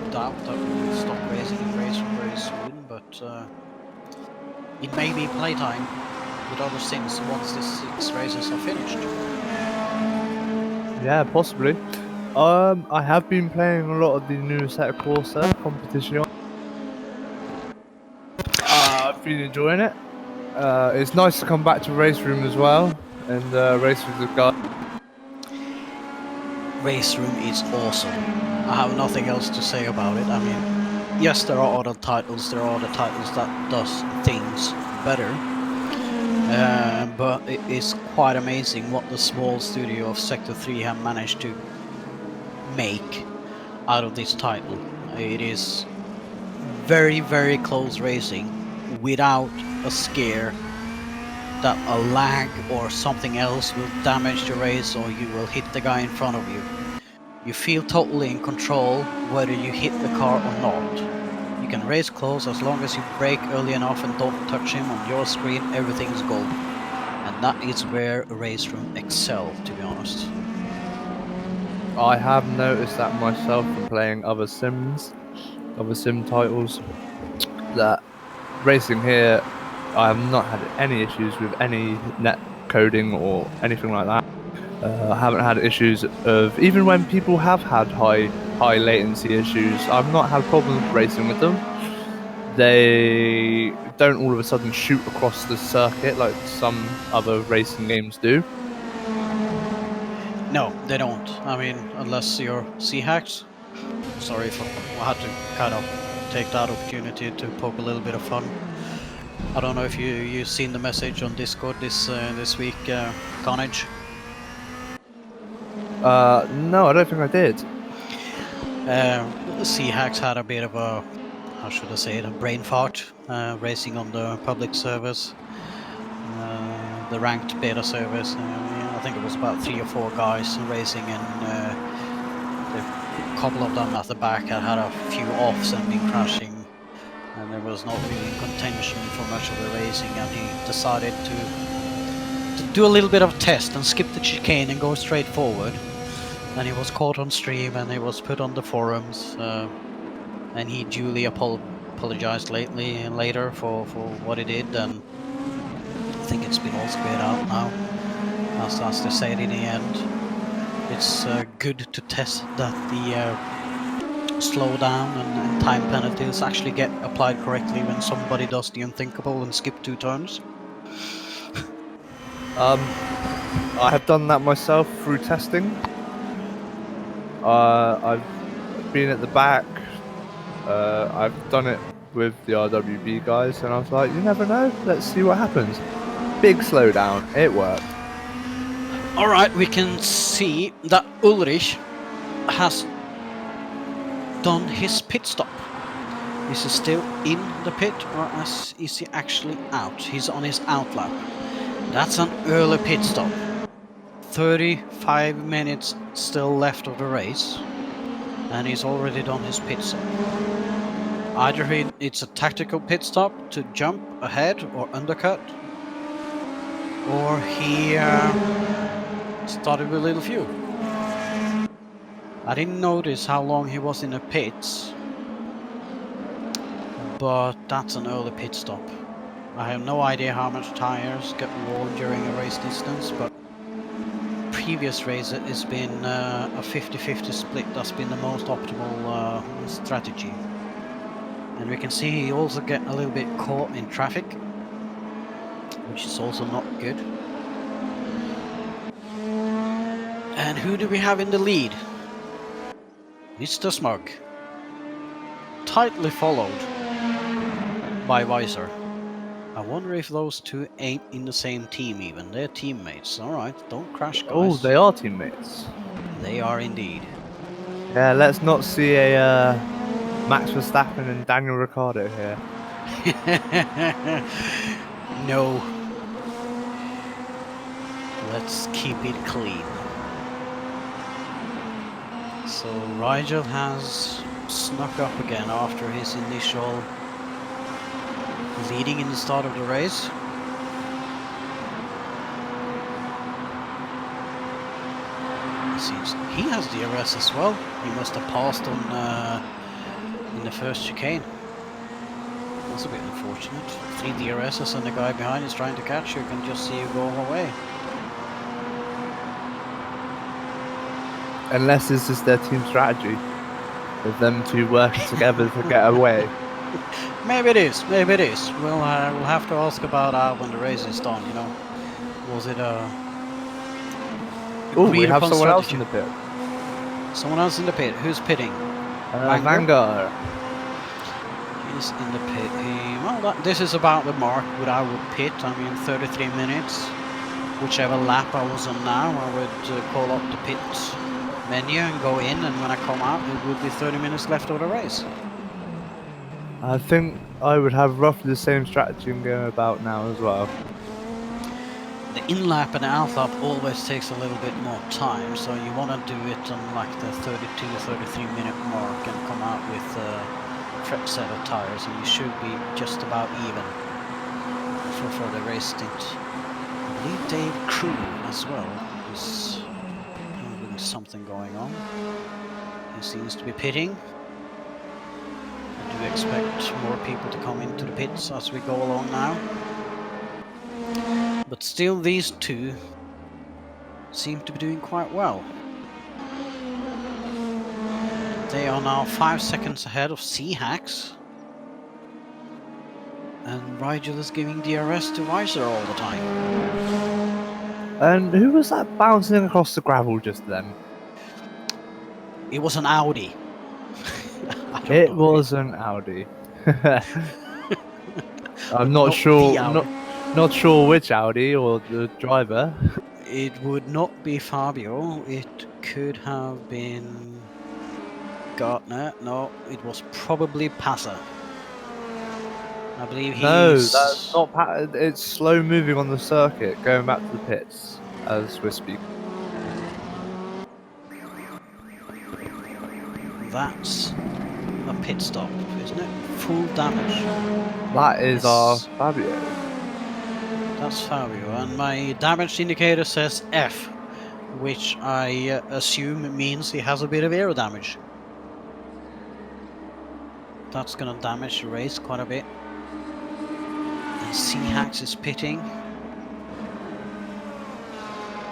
I doubt that we will stop racing in race very soon, but it may be playtime with other sims once the 6 races are finished. Yeah, possibly. I have been playing a lot of the new Set Corsa competition. I've been enjoying it. It's nice to come back to Race Room as well and race with the guys. Race Room is awesome. I have nothing else to say about it. I mean, yes, there are other titles. There are other titles that does things better. But it is quite amazing what the small studio of Sector 3 have managed to make out of this title. It is very, very close racing without a scare that a lag or something else will damage the race or you will hit the guy in front of you. You feel totally in control whether you hit the car or not. You can race close as long as you brake early enough and don't touch him on your screen, everything's gold. And that is where Race Room excel, to be honest. I have noticed that myself from playing other sim titles, that racing here, I have not had any issues with any net coding or anything like that. I haven't had issues of, even when people have had high latency issues, I've not had problems racing with them. They don't all of a sudden shoot across the circuit like some other racing games do. No, they don't. I mean, unless you're C-hacks. Sorry if I had to kind of take that opportunity to poke a little bit of fun. I don't know if you've seen the message on Discord this week, Carnage. No, I don't think I did. C-hacks had a bit of a, how should I say it, a brain fart, racing on the public servers, the ranked beta servers. I think it was about 3 or 4 guys racing, and a couple of them at the back had a few offs and been crashing, and there was not really contention for much of the racing, and he decided to do a little bit of a test and skip the chicane and go straight forward. And he was caught on stream and he was put on the forums, and he duly apologized later for what he did, and I think it's been all squared out now, as they said in the end. It's good to test that the slowdown and time penalties actually get applied correctly when somebody does the unthinkable and skip 2 turns. I have done that myself through testing. I've been at the back. I've done it with the RWB guys, and I was like, you never know. Let's see what happens. Big slowdown. It worked. All right, we can see that Ulrich has done his pit stop. Is he still in the pit, or is he actually out? He's on his out lap. That's an early pit stop. 35 minutes still left of the race, and he's already done his pit stop. Either it's a tactical pit stop to jump ahead or undercut, or he started with a little fuel. I didn't notice how long he was in the pits, but that's an early pit stop. I have no idea how much tires get worn during a race distance, but previous race it's been a 50-50 split. That's been the most optimal strategy. And we can see he also get a little bit caught in traffic, which is also not good. And who do we have in the lead? Mr. Smug. Tightly followed by Weiser. I wonder if those two ain't in the same team even. They're teammates. Alright, don't crash, guys. Oh, they are teammates. They are indeed. Yeah, let's not see a Max Verstappen and Daniel Ricciardo here. No. Let's keep it clean. So Rigel has snuck up again after his initial leading in the start of the race. Seems he has DRS as well. He must have passed on in the first chicane. That's a bit unfortunate. 3 DRSs and the guy behind is trying to catch you. Can just see you go away. Unless this is their team strategy, with them two working together to get away. Maybe it is. Maybe it is. We'll have to ask about that when the race is done. You know, was it a? Oh, we have someone else in the pit. Someone else in the pit. Who's pitting? Vanguard. He's in the pit. Well, this is about the mark what I would pit. I mean, 33 minutes. Whichever lap I was on now, I would call up the pit menu and go in, and when I come out, it would be 30 minutes left of the race. I think I would have roughly the same strategy I'm going about now as well. The in-lap and out-lap always takes a little bit more time, so you want to do it on like the 32-33 minute mark and come out with a fresh set of tires, and you should be just about even for the race stint. I believe Dave Crew as well is having something going on. He seems to be pitting. I do expect more people to come into the pits as we go along now. But still, these two seem to be doing quite well. They are now 5 seconds ahead of C-Hacks. And Rigel is giving DRS to Weiser all the time. And who was that bouncing across the gravel just then? It was an Audi. It was an Audi. I'm not sure. Not sure which Audi or the driver. It would not be Fabio. It could have been Gartner. No, it was probably Passer. I believe he's... No, that's not. It's slow moving on the circuit, going back to the pits as we're speaking. That's a pit stop, isn't it? Full damage. That is our Fabio. That's Fabio, and my damage indicator says F, which I assume means he has a bit of aero damage. That's gonna damage the race quite a bit. And C-Hacks is pitting.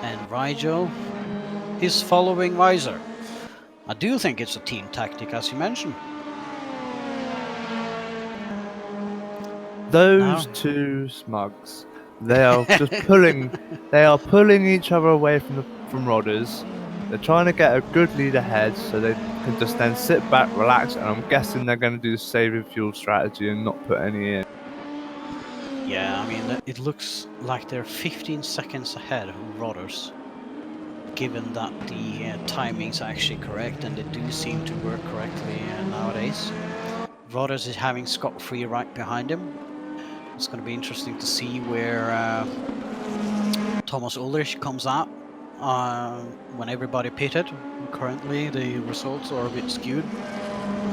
And Rigel is following Weiser. I do think it's a team tactic, as you mentioned. Those two smugs, they are just pulling. They are pulling each other away from Rodders. They're trying to get a good lead ahead, so they can just then sit back, relax, and I'm guessing they're going to do the saving fuel strategy and not put any in. Yeah, I mean, it looks like they're 15 seconds ahead of Rodders, given that the timing's actually correct, and they do seem to work correctly nowadays. Rodders is having Scott Free right behind him. It's going to be interesting to see where Thomas Ulrich comes out when everybody pitted. Currently, the results are a bit skewed,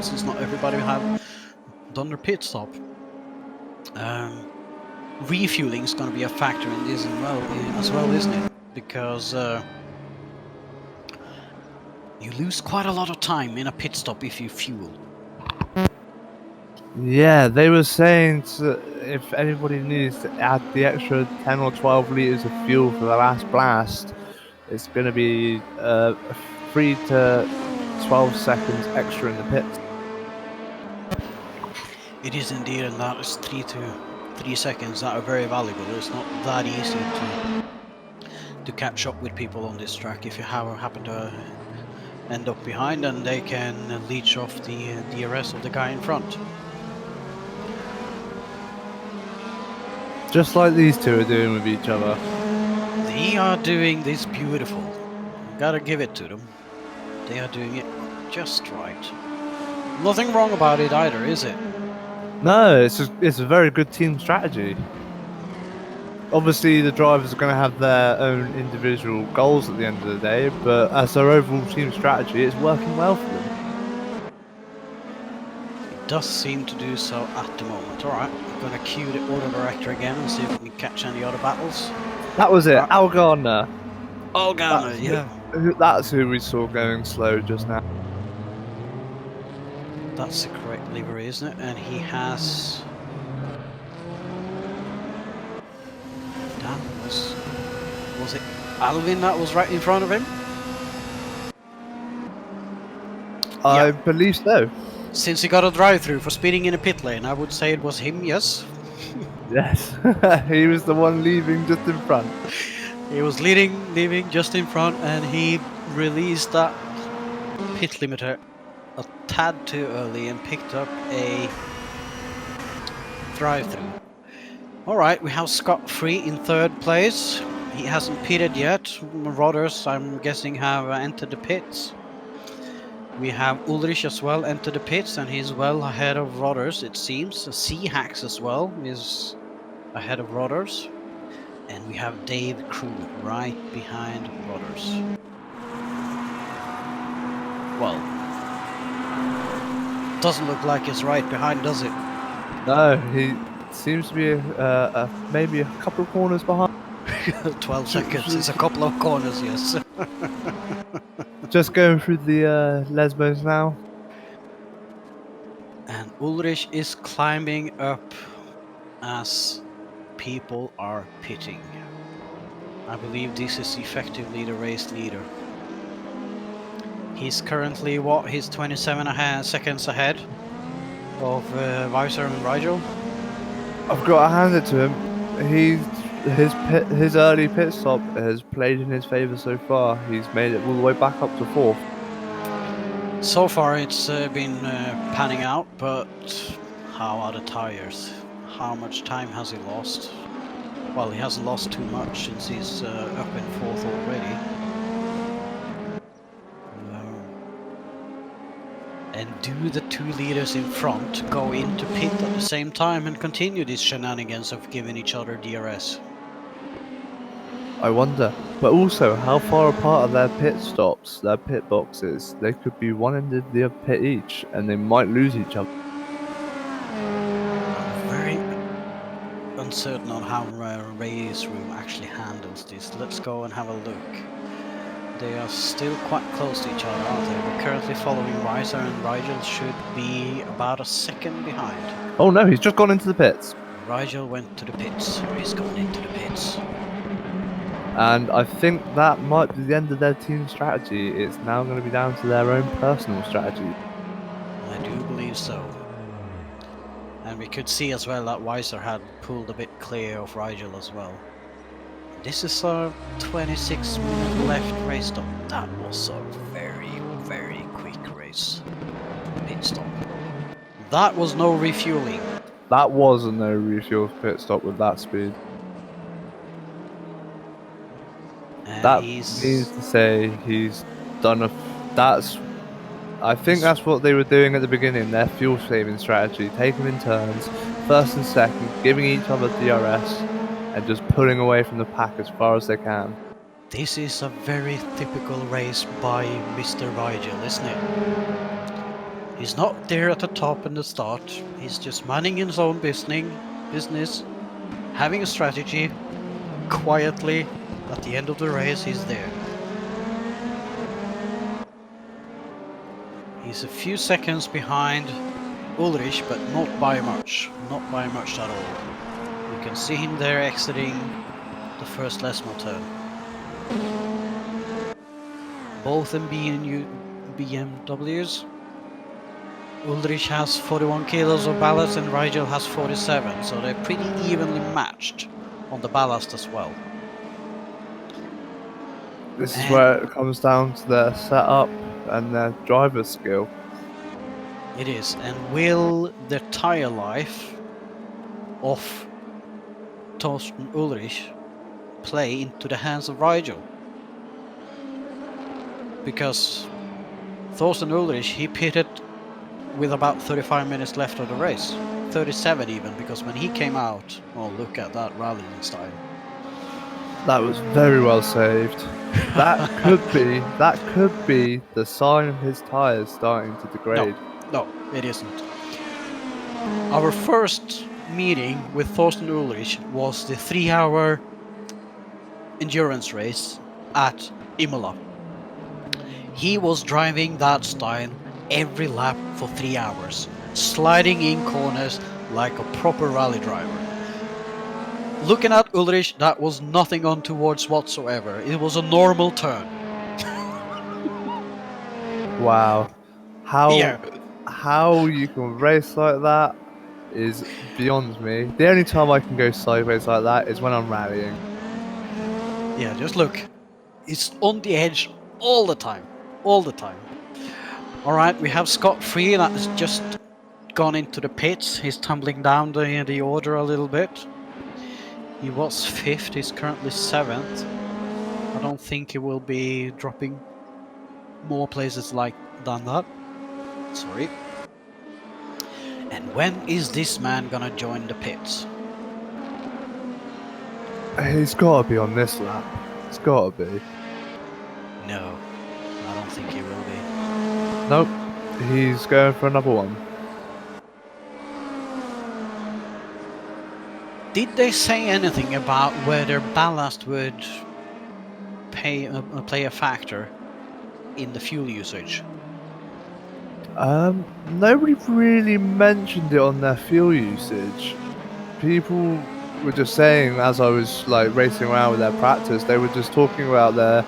since not everybody have done their pit stop. Refueling is going to be a factor in this as well, isn't it? Because you lose quite a lot of time in a pit stop if you fuel. Yeah, they were saying if anybody needs to add the extra 10 or 12 litres of fuel for the last blast, it's going to be 3 to 12 seconds extra in the pits. It is indeed, and that is 3 seconds that are very valuable. It's not that easy to catch up with people on this track if you happen to end up behind, and they can leech off the DRS of the guy in front. Just like these two are doing with each other. They are doing this beautiful. Gotta give it to them. They are doing it just right. Nothing wrong about it either, is it? No, it's a very good team strategy. Obviously, the drivers are going to have their own individual goals at the end of the day, but as their overall team strategy, it's working well for them. It does seem to do so at the moment. Alright, I'm going to cue the auto director again and see if we can catch any other battles. That was it, Right. Al Gardner. Oh, Ghana, yeah. That's who we saw going slow just now. That's the correct livery, isn't it? And he has... That was... Was it Alvin that was right in front of him? I Yeah. believe so. Since he got a drive-through for speeding in a pit lane, I would say it was him, yes. Yes, he was the one leaving just in front. He was leaving just in front, and he released that pit limiter a tad too early and picked up a drive-through. Alright, we have Scott Free in third place. He hasn't pitted yet. Rodders, I'm guessing, have entered the pits. We have Ulrich as well entered the pits, and he's well ahead of Rodders, it seems. Seahacks as well is ahead of Rodders. And we have Dave Crew right behind Rodders. Well, doesn't look like he's right behind, does it? No, he seems to be maybe a couple of corners behind. 12 seconds is a couple of corners, yes. Just going through the Lesbos now. And Ulrich is climbing up as people are pitting. I believe this is effectively the race leader. He's currently, what, he's 27 seconds ahead of Weiser and Rigel. I've got to hand it to him. His early pit stop has played in his favour so far. He's made it all the way back up to 4th. So far it's been panning out, but how are the tires? How much time has he lost? Well, he hasn't lost too much since he's up in 4th already. And do the two leaders in front go into pit at the same time and continue these shenanigans of giving each other DRS? I wonder. But also, how far apart are their pit stops, their pit boxes? They could be one end of the pit each, and they might lose each other. I'm very uncertain on how Race Room actually handles this. Let's go and have a look. They are still quite close to each other, aren't they? We're currently following Weiser, and Rigel should be about a second behind. Oh no, he's just gone into the pits. Rigel went to the pits, or he's going into the pits. And I think that might be the end of their team strategy. It's now going to be down to their own personal strategy. I do believe so. And we could see as well that Weiser had pulled a bit clear of Rigel as well. This is a 26-minute left race stop. That was a very, very quick race. Pit stop. That was no refueling. That was a no refuel pit stop with that speed. And That means to say he's done I think that's what they were doing at the beginning, their fuel saving strategy, taking in turns, first and second, giving each other DRS, and just pulling away from the pack as far as they can. This is a very typical race by Mr. Rigel, isn't it? He's not there at the top in the start, he's just minding his own business, having a strategy, quietly, at the end of the race he's there. He's a few seconds behind Ulrich, but not by much. Not by much at all. You can see him there exiting the first Lesmo turn. Both in BMWs. Ulrich has 41 kilos of ballast and Rigel has 47, so they're pretty evenly matched on the ballast as well. This is where it comes down to their setup and their driver skill. It is, and will the tire life of Thorsten Ulrich play into the hands of Rigel? Because Thorsten Ulrich, he pitted with about 35 minutes left of the race. 37 even, because when he came out, oh look at that rallying style. That was very well saved. That could be the sign of his tyres starting to No, degrade. no, it isn't. Our first meeting with Thorsten Ulrich was the 3-hour endurance race at Imola. He was driving that style every lap for 3 hours, sliding in corners like a proper rally driver. Looking at Ulrich, that was nothing untowards whatsoever. It was a normal turn. Wow, how Yeah, how you can race like that is beyond me. The only time I can go sideways like that is when I'm rallying. yeah, just look. It's on the edge all the time. All the time. Alright, we have Scott Free that has just gone into the pits. He's tumbling down the order a little bit. He was 5th, he's currently 7th. I don't think he will be dropping more places like than that. Sorry. And when is this man gonna join the pits? He's got to be on this lap. It's got to be. No, I don't think he will be. Nope, he's going for another one. Did they say anything about whether ballast would play a factor in the fuel usage? Nobody really mentioned it on their fuel usage. People were just saying, as I was like racing around with their practice, they were just talking about there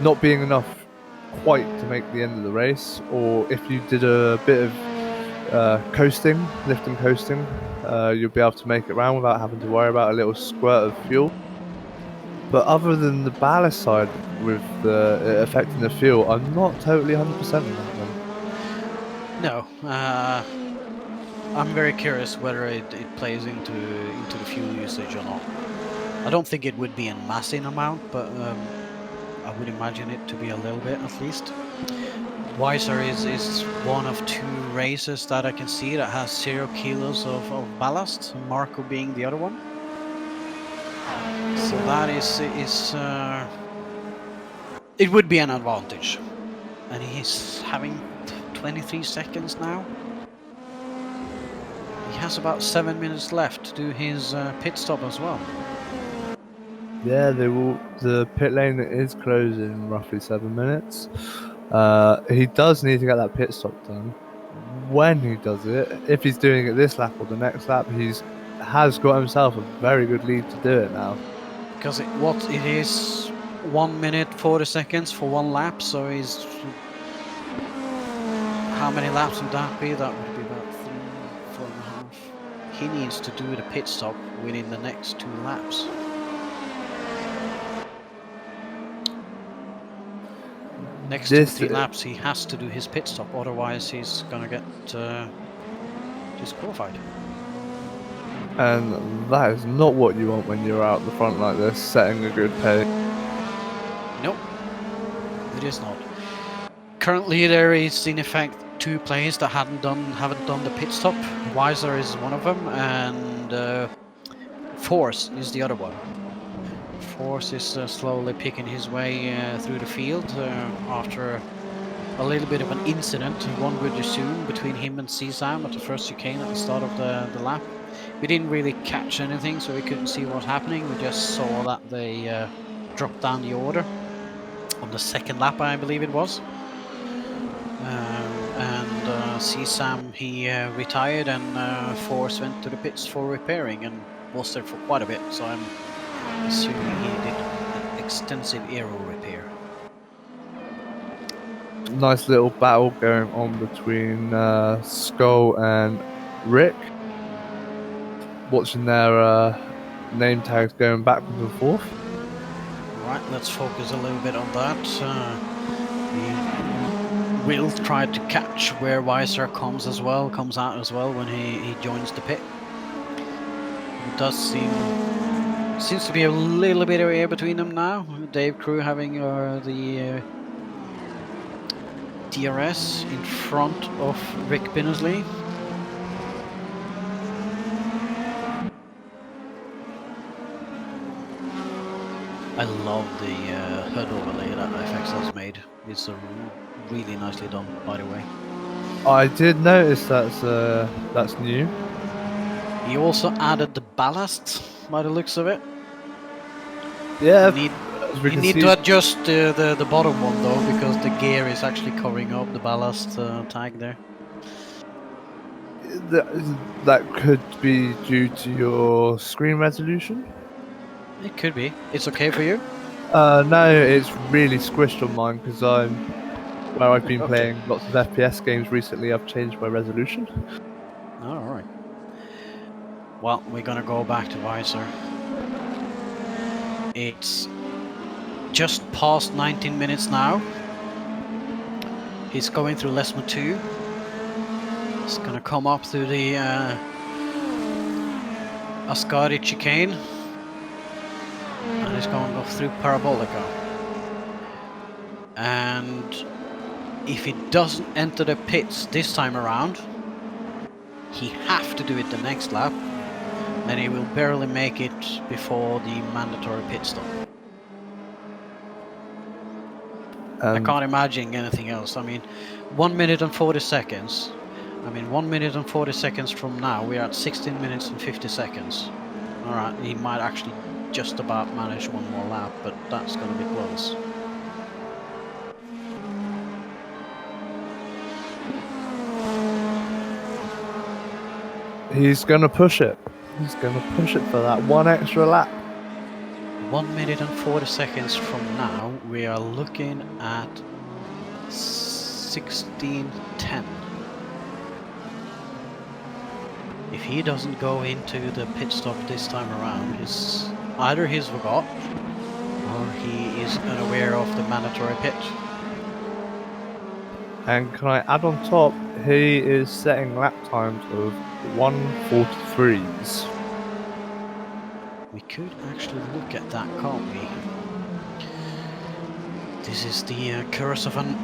not being enough quite to make the end of the race, or if you did a bit of coasting, lift and coasting, you'll be able to make it round without having to worry about a little squirt of fuel. But other than the ballast side with the affecting the fuel, I'm not totally 100% on that one. No, I'm very curious whether it plays into the fuel usage or not. I don't think it would be a massive amount, but I would imagine it to be a little bit at least. Weiser is one of 2 races that I can see that has 0 kilos of ballast, Marco being the other one. So that is it would be an advantage. And he's having 23 seconds now. He has about 7 minutes left to do his pit stop as well. Yeah, they will. The pit lane is closing in roughly 7 minutes. He does need to get that pit stop done. When he does it, if he's doing it this lap or the next lap, has got himself a very good lead to do it now. Because it is 1 minute 40 seconds for 1 lap, so he's... How many laps would that be? That would be about 3, 4.5. He needs to do the pit stop within the next 2 laps. Next 2-3 laps, he has to do his pit stop, otherwise he's gonna get disqualified. And that is not what you want when you're out the front like this, setting a good pace. Nope, it is not. Currently, there is in effect 2 players that haven't done the pit stop. Weiser is one of them, and Force is the other one. Force is slowly picking his way through the field after a little bit of an incident, one would assume, between him and CSAM at the first chicane at the start of the lap. We didn't really catch anything, so we couldn't see what was happening. We just saw that they dropped down the order on the 2nd lap, I believe it was. And CSAM, he retired, and Force went to the pits for repairing and was there for quite a bit, so I'm assuming he did an extensive aero repair. Nice little battle going on between Skull and Rick. Watching their name tags going backwards and forth. Right, let's focus a little bit on that. We will try to catch where Weiser comes out as well when he joins the pit. It does seems to be a little bit of air between them now. Dave Crew having the DRS in front of Rick Binnersley. I love the HUD overlay that FX has made. It's really nicely done, by the way. I did notice that's new. He also added the ballast, by the looks of it. Yeah, You need, as we you can need see, to adjust the bottom one though, because the gear is actually covering up the ballast tag there. that could be due to your screen resolution. It could be. It's okay for you? No, it's really squished on mine because where I've been Okay. playing lots of FPS games recently. I've changed my resolution. Alright. Well, we're gonna go back to Visor. It's just past 19 minutes now. He's going through Lesmo 2. He's gonna come up through the Ascari chicane. And he's going to go through Parabolica. And if he doesn't enter the pits this time around, he have to do it the next lap. Then he will barely make it before the mandatory pit stop. I can't imagine anything else. I mean, 1 minute and 40 seconds. I mean, 1 minute and 40 seconds from now, we're at 16 minutes and 50 seconds. Alright, he might actually just about manage one more lap, but that's going to be close. He's gonna push it. He's gonna push it for that one extra lap. 1 minute and 40 seconds from now, we are looking at 16:10. If he doesn't go into the pit stop this time around, either he's forgot or he is unaware of the mandatory pit. And can I add on top, he is setting lap times of 1:43s. We could actually look at that, can't we? This is the curse of an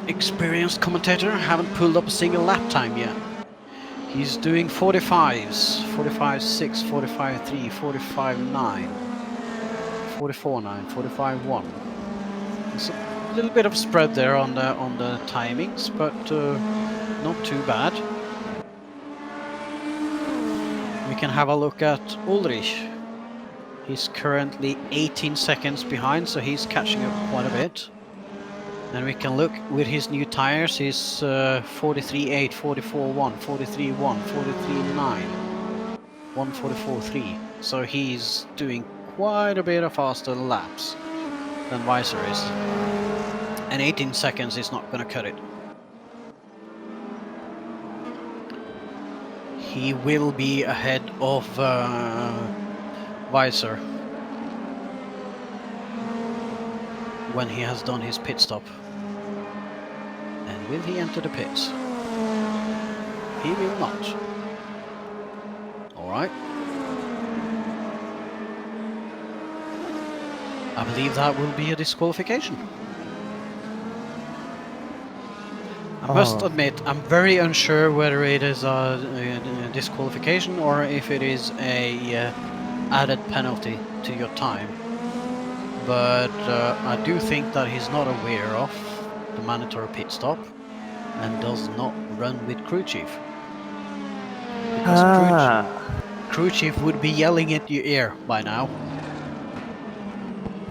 experienced commentator. Haven't pulled up a single lap time yet. He's doing 45s, 45.6, 45.3, 45.9, 44.9, 45.1. It's a little bit of spread there on the timings, but not too bad. We can have a look at Ulrich. He's currently 18 seconds behind, so he's catching up quite a bit. And we can look with his new tires. He's 43.8, 44.1, 43.1, 43.9, 144.3. So he's doing quite a bit of faster laps than Visor is. And 18 seconds is not going to cut it. He will be ahead of Visor when he has done his pit stop. And will he enter the pits? He will not. Alright. I believe that will be a disqualification. I must admit, I'm very unsure whether it is a disqualification or if it is a added penalty to your time. But I do think that he's not aware of the mandatory pit stop and does not run with crew chief. Because crew chief would be yelling at your ear by now,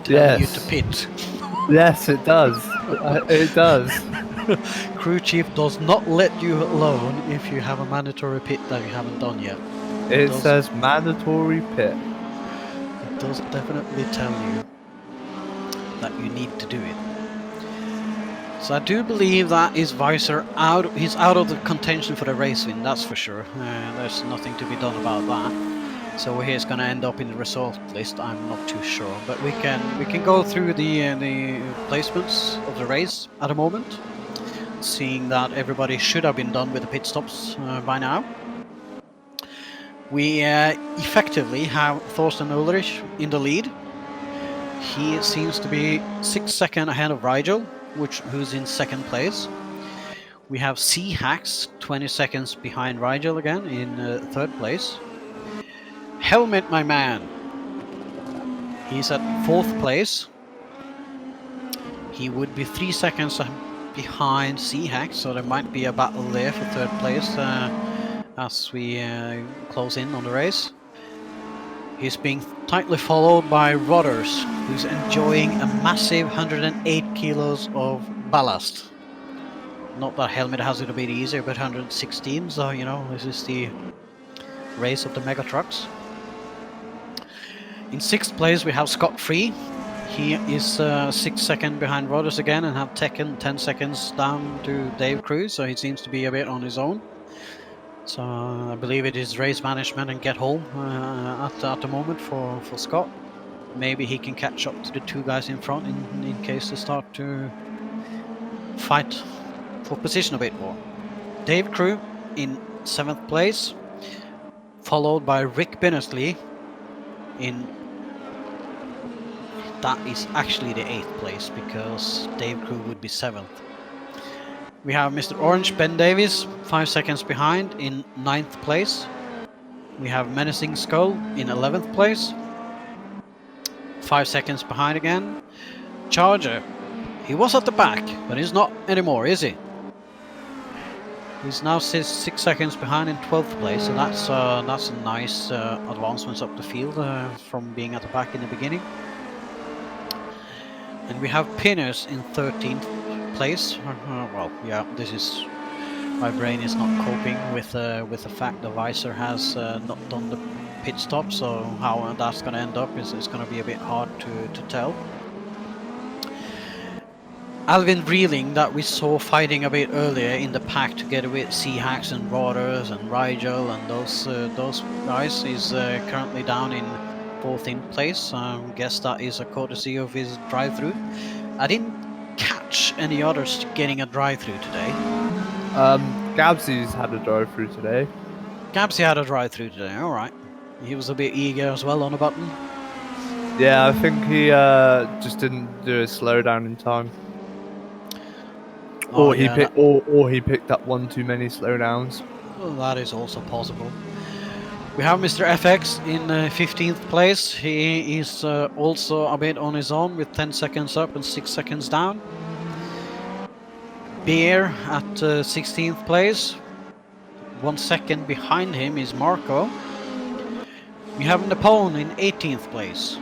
telling you to pit. Yes, it does. It does. Crew chief does not let you alone if you have a mandatory pit that you haven't done yet. It says mandatory pit. It does definitely tell you that you need to do it. So I do believe that is Visor out. He's out of the contention for the race win, that's for sure. There's nothing to be done about that. So where he's going to end up in the result list, I'm not too sure. But we can go through the placements of the race at the moment, seeing that everybody should have been done with the pit stops by now. We effectively have Thorsten Ulrich in the lead. He seems to be 6 seconds ahead of Rigel, who's in second place. We have C-Hacks 20 seconds behind Rigel again in third place. Helmet, my man, He's at 4th place. He would be 3 seconds behind C-Hack, so there might be a battle there for 3rd place as we close in on the race. He's being tightly followed by Rodders, who's enjoying a massive 108 kilos of ballast. Not that helmet has it a bit easier, but 116, so you know, this is the race of the mega trucks. In 6th place we have Scott Free. He is 6 seconds behind Rodders again and have taken 10 seconds down to Dave Cruz, so he seems to be a bit on his own. So I believe it is race management and get home at the moment for Scott. Maybe he can catch up to the 2 guys in front in case they start to fight for position a bit more. Dave Crew in 7th place, followed by Rick Binnersley in... That is actually the 8th place, because Dave Crew would be 7th. We have Mr. Orange, Ben Davies, 5 seconds behind in 9th place. We have Menacing Skull in 11th place, 5 seconds behind again. Charger, he was at the back, but he's not anymore, is he? He's now 6 seconds behind in 12th place, so that's a nice advancement up the field from being at the back in the beginning. And we have Pinners in 13th place. Well, yeah, this is... My brain is not coping with the fact the Visor has not done the pit stop, so how that's going to end up is going to be a bit hard to tell. Alvin Reeling, that we saw fighting a bit earlier in the pack together with C-Hacks and Rodders and Rigel and those guys, is currently down in 14th place. Guess that is a courtesy of his drive-through. I didn't catch any others getting a drive-through today. Gabsy's had a drive-through today. Gabsy had a drive-through today, alright. He was a bit eager as well on the button. Yeah, I think he just didn't do a slowdown in time. Oh, or, yeah, or he picked up one too many slowdowns. Well, that is also possible. We have Mr. FX in 15th place. He is also a bit on his own with 10 seconds up and 6 seconds down. Beer at 16th place. 1 second behind him is Marco. We have Napone in 18th place.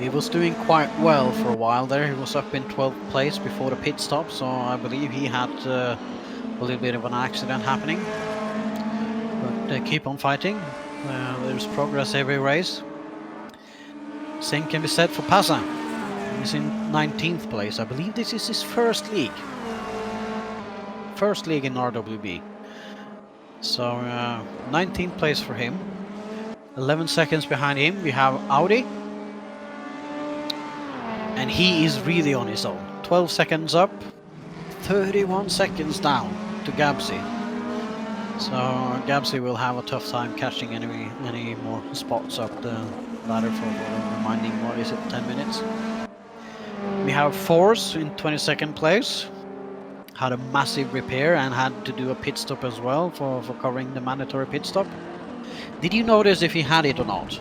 He was doing quite well for a while there. He was up in 12th place before the pit stop, so I believe he had a little bit of an accident happening. But they keep on fighting. There's progress every race. Same can be said for Pasa. He's in 19th place. I believe this is his first league. First league in RWB. So 19th place for him. 11 seconds behind him we have Audi. And he is really on his own. 12 seconds up, 31 seconds down to Gabsy. So Gabsy will have a tough time catching any more spots up the ladder for reminding, what is it, 10 minutes. We have Force in 22nd place. Had a massive repair and had to do a pit stop as well for covering the mandatory pit stop. Did you notice if he had it or not?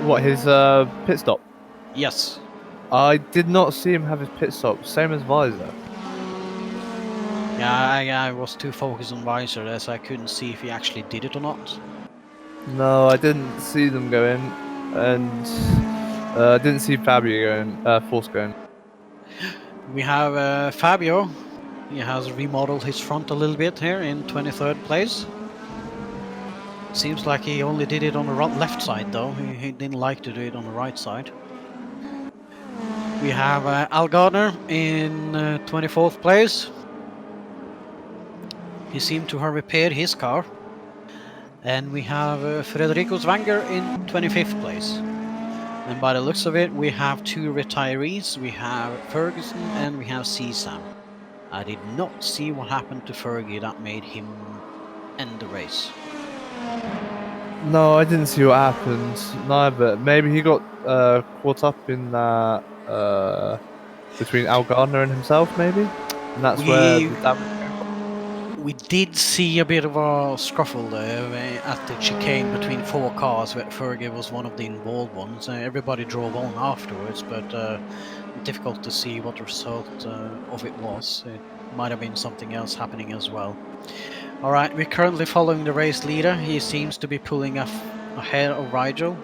What, his pit stop? Yes. I did not see him have his pit stop, same as Visor. Yeah, I was too focused on Visor there, so I couldn't see if he actually did it or not. No, I didn't see them go in, and I didn't see Fabio going, Force going. We have Fabio. He has remodeled his front a little bit here in 23rd place. Seems like he only did it on the left side though. He didn't like to do it on the right side. We have Al Gardner in 24th place. He seemed to have repaired his car. And we have Federico Zwanger in 25th place. And by the looks of it, we have 2 retirees. We have Ferguson and we have CSAM. I did not see what happened to Fergie that made him end the race. No, I didn't see what happened. Neither. Maybe he got caught up in that between Al Gardner and himself, maybe, and that's where the damage came from. We did see a bit of a scuffle there at the chicane between 4 cars, where Fergie was one of the involved ones. Everybody drove on afterwards, but difficult to see what the result of it was. It might have been something else happening as well. All right, we're currently following the race leader. He seems to be pulling ahead of Rigel.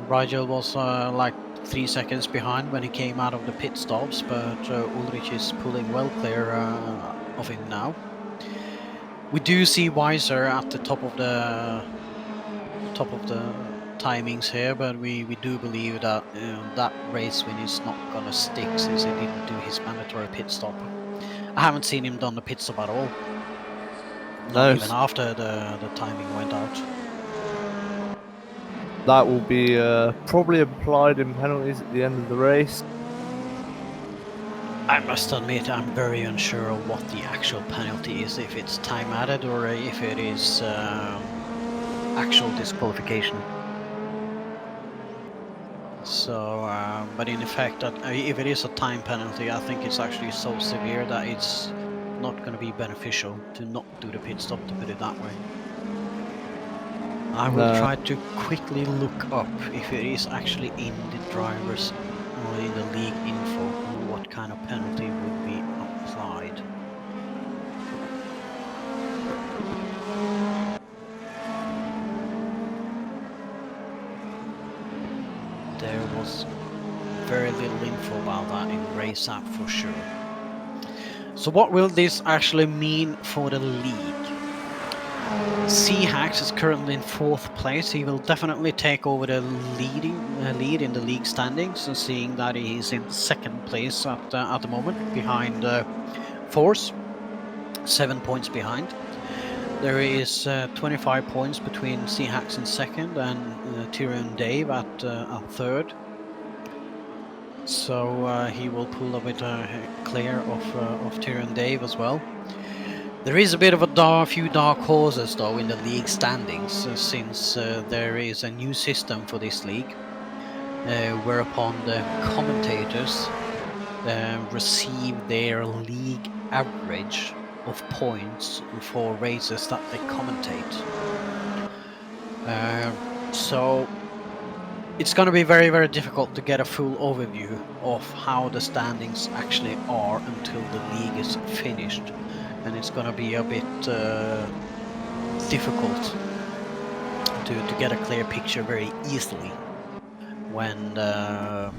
Rigel was like 3 seconds behind when he came out of the pit stops, but Ulrich is pulling well clear of him now. We do see Weiser at the top of the timings here, but we do believe that that race win is not gonna stick since he didn't do his mandatory pit stop. I haven't seen him done the pit stop at all. Not even after the timing went out. That will be probably applied in penalties at the end of the race. I must admit, I'm very unsure of what the actual penalty is, if it's time added or if it is actual disqualification. So, but in effect, if it is a time penalty, I think it's actually so severe that it's not going to be beneficial to not do the pit stop, to put it that way. I will try to quickly look up if it is actually in the drivers or in the league info what kind of penalty would be applied. There was very little info about that in Race App for sure. So what will this actually mean for the league? C-Hax is currently in 4th place. He will definitely take over the lead in the league standings, seeing that he is in 2nd place at the moment, behind Force, 7 points behind. There is 25 points between C-Hax in 2nd and Tyrion Dave at 3rd. So he will pull a bit clear of Tyrion Dave as well. There is a bit of a few dark horses though in the league standings, since there is a new system for this league, whereupon the commentators receive their league average of points for races that they commentate. So it's going to be very, very difficult to get a full overview of how the standings actually are until the league is finished. And it's going to be a bit difficult to get a clear picture very easily when the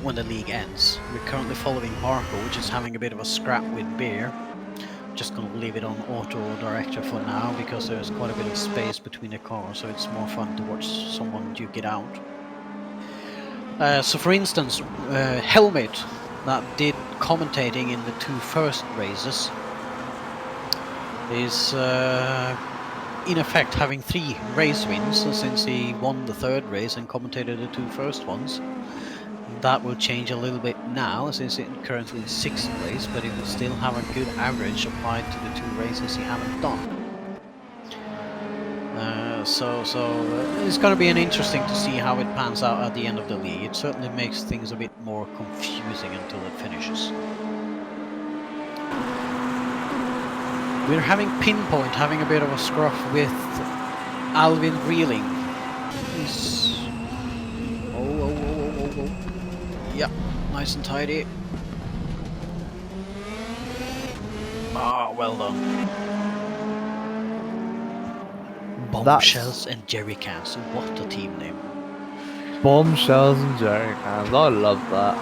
league ends. We're currently following Marco, which is having a bit of a scrap with Beer. Just going to leave it on auto director for now because there's quite a bit of space between the cars, so it's more fun to watch someone duke it out. So for instance, Helmet, that did commentating in the 2 first races, is in effect having 3 race wins since he won the 3rd race and commentated the 2 first ones. That will change a little bit now since it's currently in 6th place, but he will still have a good average applied to the 2 races he haven't done. So it's going to be interesting to see how it pans out at the end of the league. It certainly makes things a bit more confusing until it finishes. We're having Pinpoint having a bit of a scruff with Alvin Reeling. He's... Oh. Yeah, nice and tidy. Ah, well done. Bombshells and jerry cans. What a team name. Bombshells and jerry cans. I love that.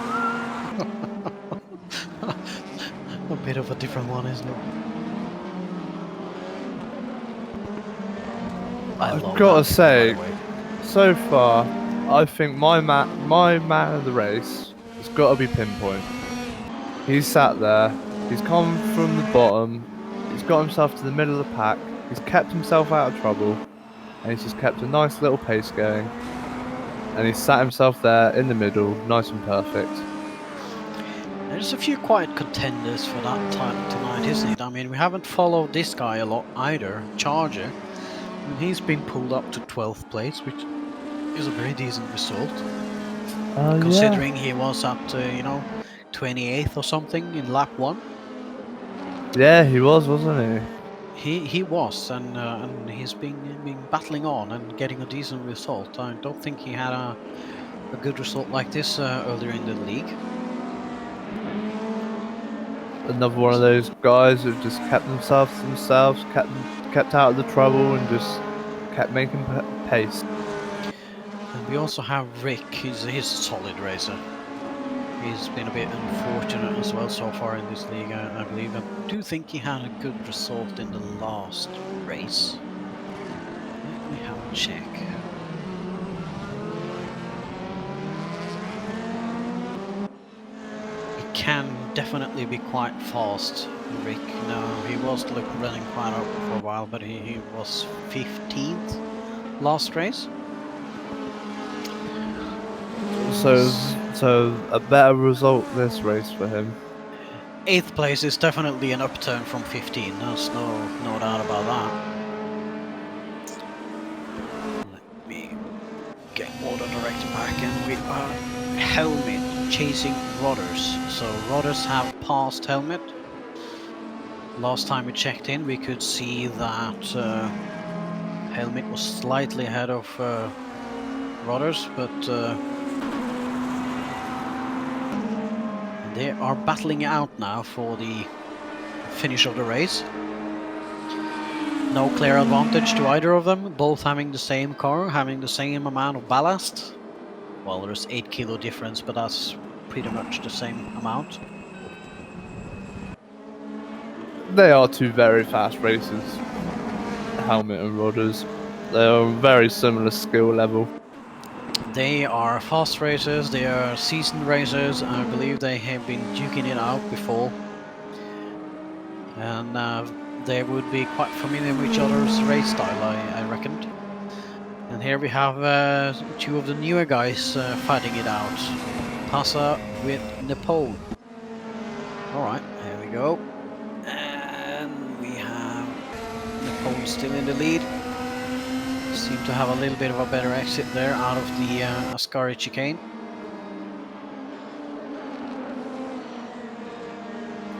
A bit of a different one, isn't it? I've got to say, so far, I think my man of the race has got to be Pinpoint. He's sat there. He's come from the bottom. He's got himself to the middle of the pack. He's kept himself out of trouble, and he's just kept a nice little pace going. And he's sat himself there in the middle, nice and perfect. There's a few quiet contenders for that time tonight, isn't it? I mean, we haven't followed this guy a lot either, Charger. And he's been pulled up to 12th place, which is a very decent result. Considering he was at, 28th or something in lap 1. Yeah, he was, wasn't He was, and he's been battling on and getting a decent result. I don't think he had a good result like this earlier in the league. he? Another one of those guys who just kept themselves, kept out of the trouble, and just kept making pace. And we also have Rick. He's a solid racer. He's been a bit unfortunate as well so far in this league, I believe. I do think he had a good result in the last race. Let me have a check. He can definitely be quite fast, Rick. No, he was running quite up for a while, but he was 15th last race. So a better result this race for him. 8th place is definitely an upturn from 15. There's no doubt about that. Let me get Auto Director back, and we are Helmet chasing Rodders. So Rodders have passed Helmet. Last time we checked in, we could see that Helmet was slightly ahead of Rodders, but they are battling it out now for the finish of the race. No clear advantage to either of them, both having the same car, having the same amount of ballast. Well, there's 8 kilo difference, but that's pretty much the same amount. They are two very fast racers, Helmet and Rodders. They are very similar skill level. They are fast racers, they are seasoned racers. I believe they have been duking it out before. And they would be quite familiar with each other's race style, I reckoned. And here we have two of the newer guys fighting it out. Passa with Nepal. Alright, here we go. And we have Nepal still in the lead. Seem to have a little bit of a better exit there out of the Ascari chicane.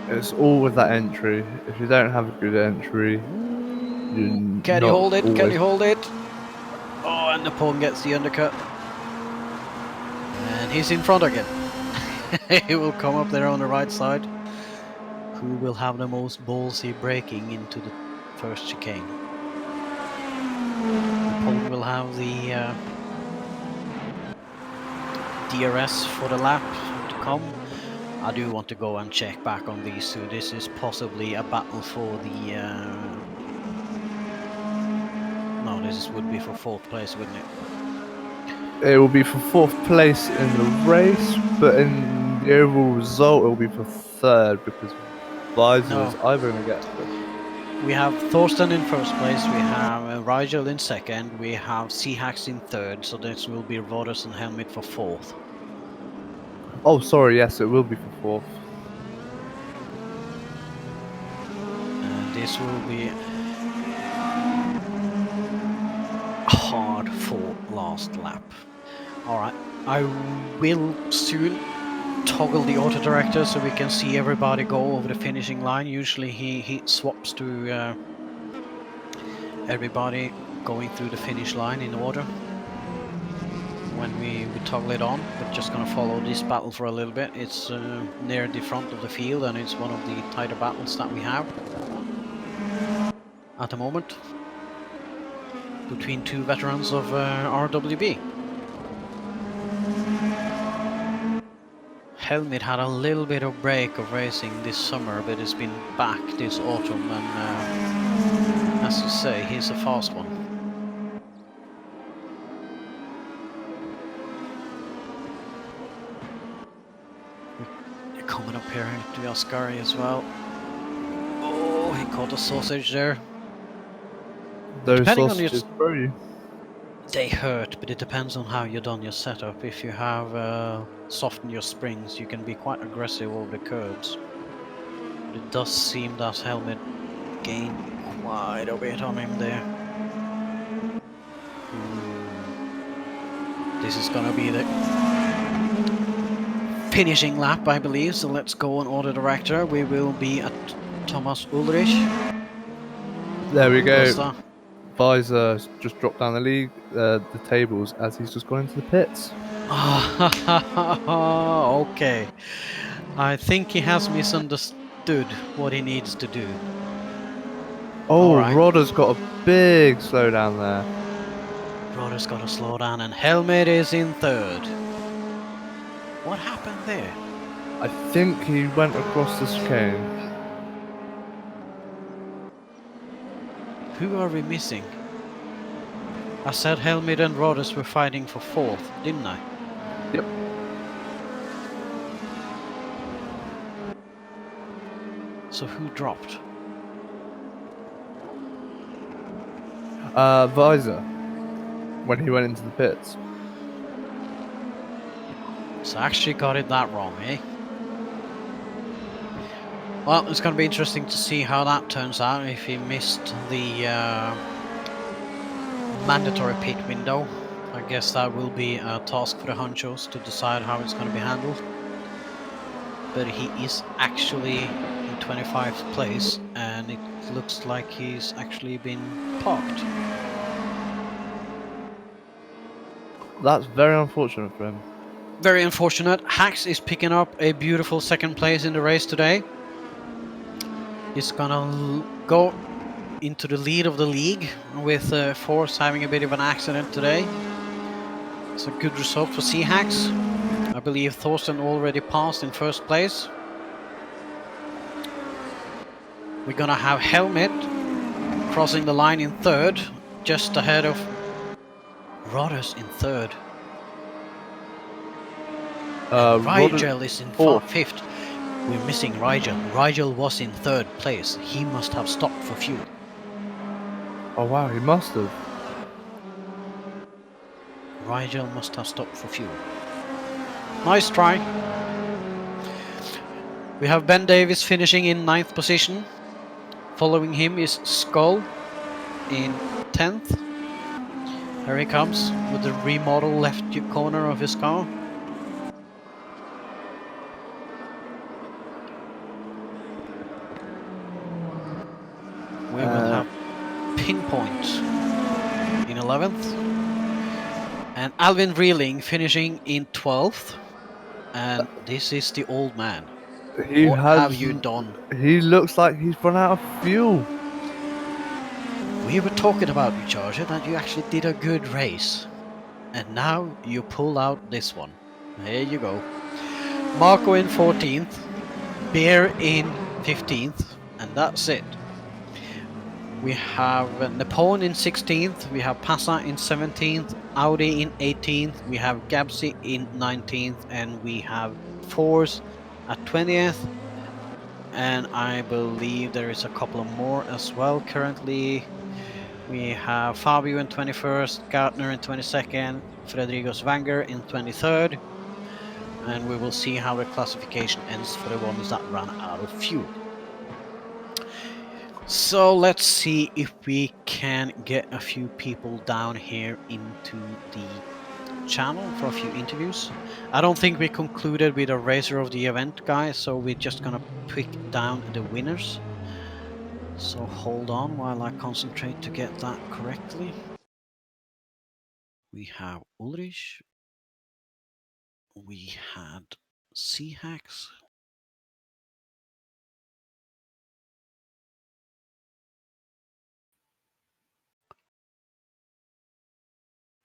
It's all with that entry. If you don't have a good entry, you're Can he not hold it? always... Can he hold it? Oh, and Nepal gets the undercut. And he's in front again. He will come up there on the right side. Who will have the most ballsy braking into the first chicane? Nepal will have the DRS for the lap to come. I do want to go and check back on these two. This is possibly a battle for the... No, this would be for 4th place, wouldn't it? It will be for 4th place in the race, but in the overall result, it will be for 3rd because Visor is either going to get it. We have Thorsten in 1st place, we have Rigel in 2nd, we have Seahacks in 3rd, so this will be Rodders and Helmet for 4th. Oh, sorry, yes, it will be for 4th. And this will be hard for last lap. Alright, I will soon toggle the auto director so we can see everybody go over the finishing line. Usually he swaps to everybody going through the finish line in order when we toggle it on. We're just gonna follow this battle for a little bit. It's near the front of the field, and it's one of the tighter battles that we have at the moment between two veterans of RWB. Helmet had a little bit of break of racing this summer, but it's been back this autumn, and as you say, he's a fast one. You're coming up here to Ascari as well. Oh, he caught a sausage there. Those Depending sausages on throw you. They hurt, but it depends on how you've done your setup. If you have softened your springs, you can be quite aggressive over the curbs. But it does seem that Helmet gained quite a bit on him there. This is gonna be the finishing lap, I believe, so let's go on auto director. We will be at Thomas Ulrich. There we go. Costa. Visor just dropped down the tables as he's just gone into the pits. Okay. I think he has misunderstood what he needs to do. Oh, Alright. Rodder's got a big slowdown there. Rodder's got to slow down, and Helmet is in third. What happened there? I think he went across the chicane. Who are we missing? I said Helmet and Rodders were fighting for fourth, didn't I? Yep. So who dropped? Visor, when he went into the pits. So I actually got it that wrong, eh? Well, it's going to be interesting to see how that turns out if he missed the mandatory pit window. I guess that will be a task for the honchos to decide how it's going to be handled. But he is actually in 25th place, and it looks like he's actually been parked. That's very unfortunate for him. Very unfortunate. Hax is picking up a beautiful second place in the race today. He's gonna go into the lead of the league with Force having a bit of an accident today. It's a good result for C-Hax. I believe Thorsten already passed in first place. We're gonna have Helmet crossing the line in third, just ahead of Rodders in third. Rigel is in fifth. We're missing Rigel. Rigel was in third place. He must have stopped for fuel. Oh wow, he must have. Rigel must have stopped for fuel. Nice try. We have Ben Davis finishing in 9th position. Following him is Skull in 10th. Here he comes with the remodel left corner of his car. We will have Pinpoint in 11th. And Alvin Reeling finishing in 12th. And this is the old man. What have you done? He looks like he's run out of fuel. We were talking about you, Charger, that you actually did a good race. And now you pull out this one. There you go. Marco in 14th. Bear in 15th. And that's it. We have Nepone in 16th. We have Passa in 17th. Audi in 18th. We have Gabsy in 19th. And we have Force at 20th. And I believe there is a couple of more as well currently. We have Fabio in 21st, Gartner in 22nd, Frederico Svanger in 23rd. And we will see how the classification ends for the ones that ran out of fuel. So let's see if we can get a few people down here into the channel for a few interviews. I don't think we concluded with a racer of the event, guys, so we're just gonna pick down the winners. So hold on while I concentrate to get that correctly. We have Ulrich. We had C-Hax.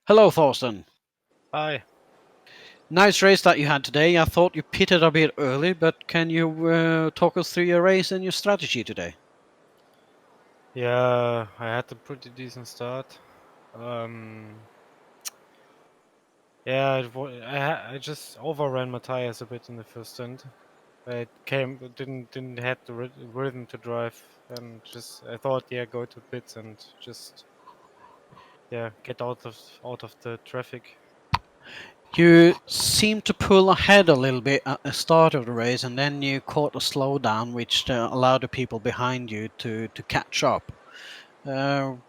Hello, Thorsten. Hi. Nice race that you had today. I thought you pitted a bit early, but can you talk us through your race and your strategy today? Yeah, I had a pretty decent start. Yeah, I just overran my tires a bit in the first stint. I didn't have the rhythm to drive, and I thought, yeah, go to pits and just get out of the traffic. You seemed to pull ahead a little bit at the start of the race, and then you caught a slowdown, which allowed the people behind you to catch up. And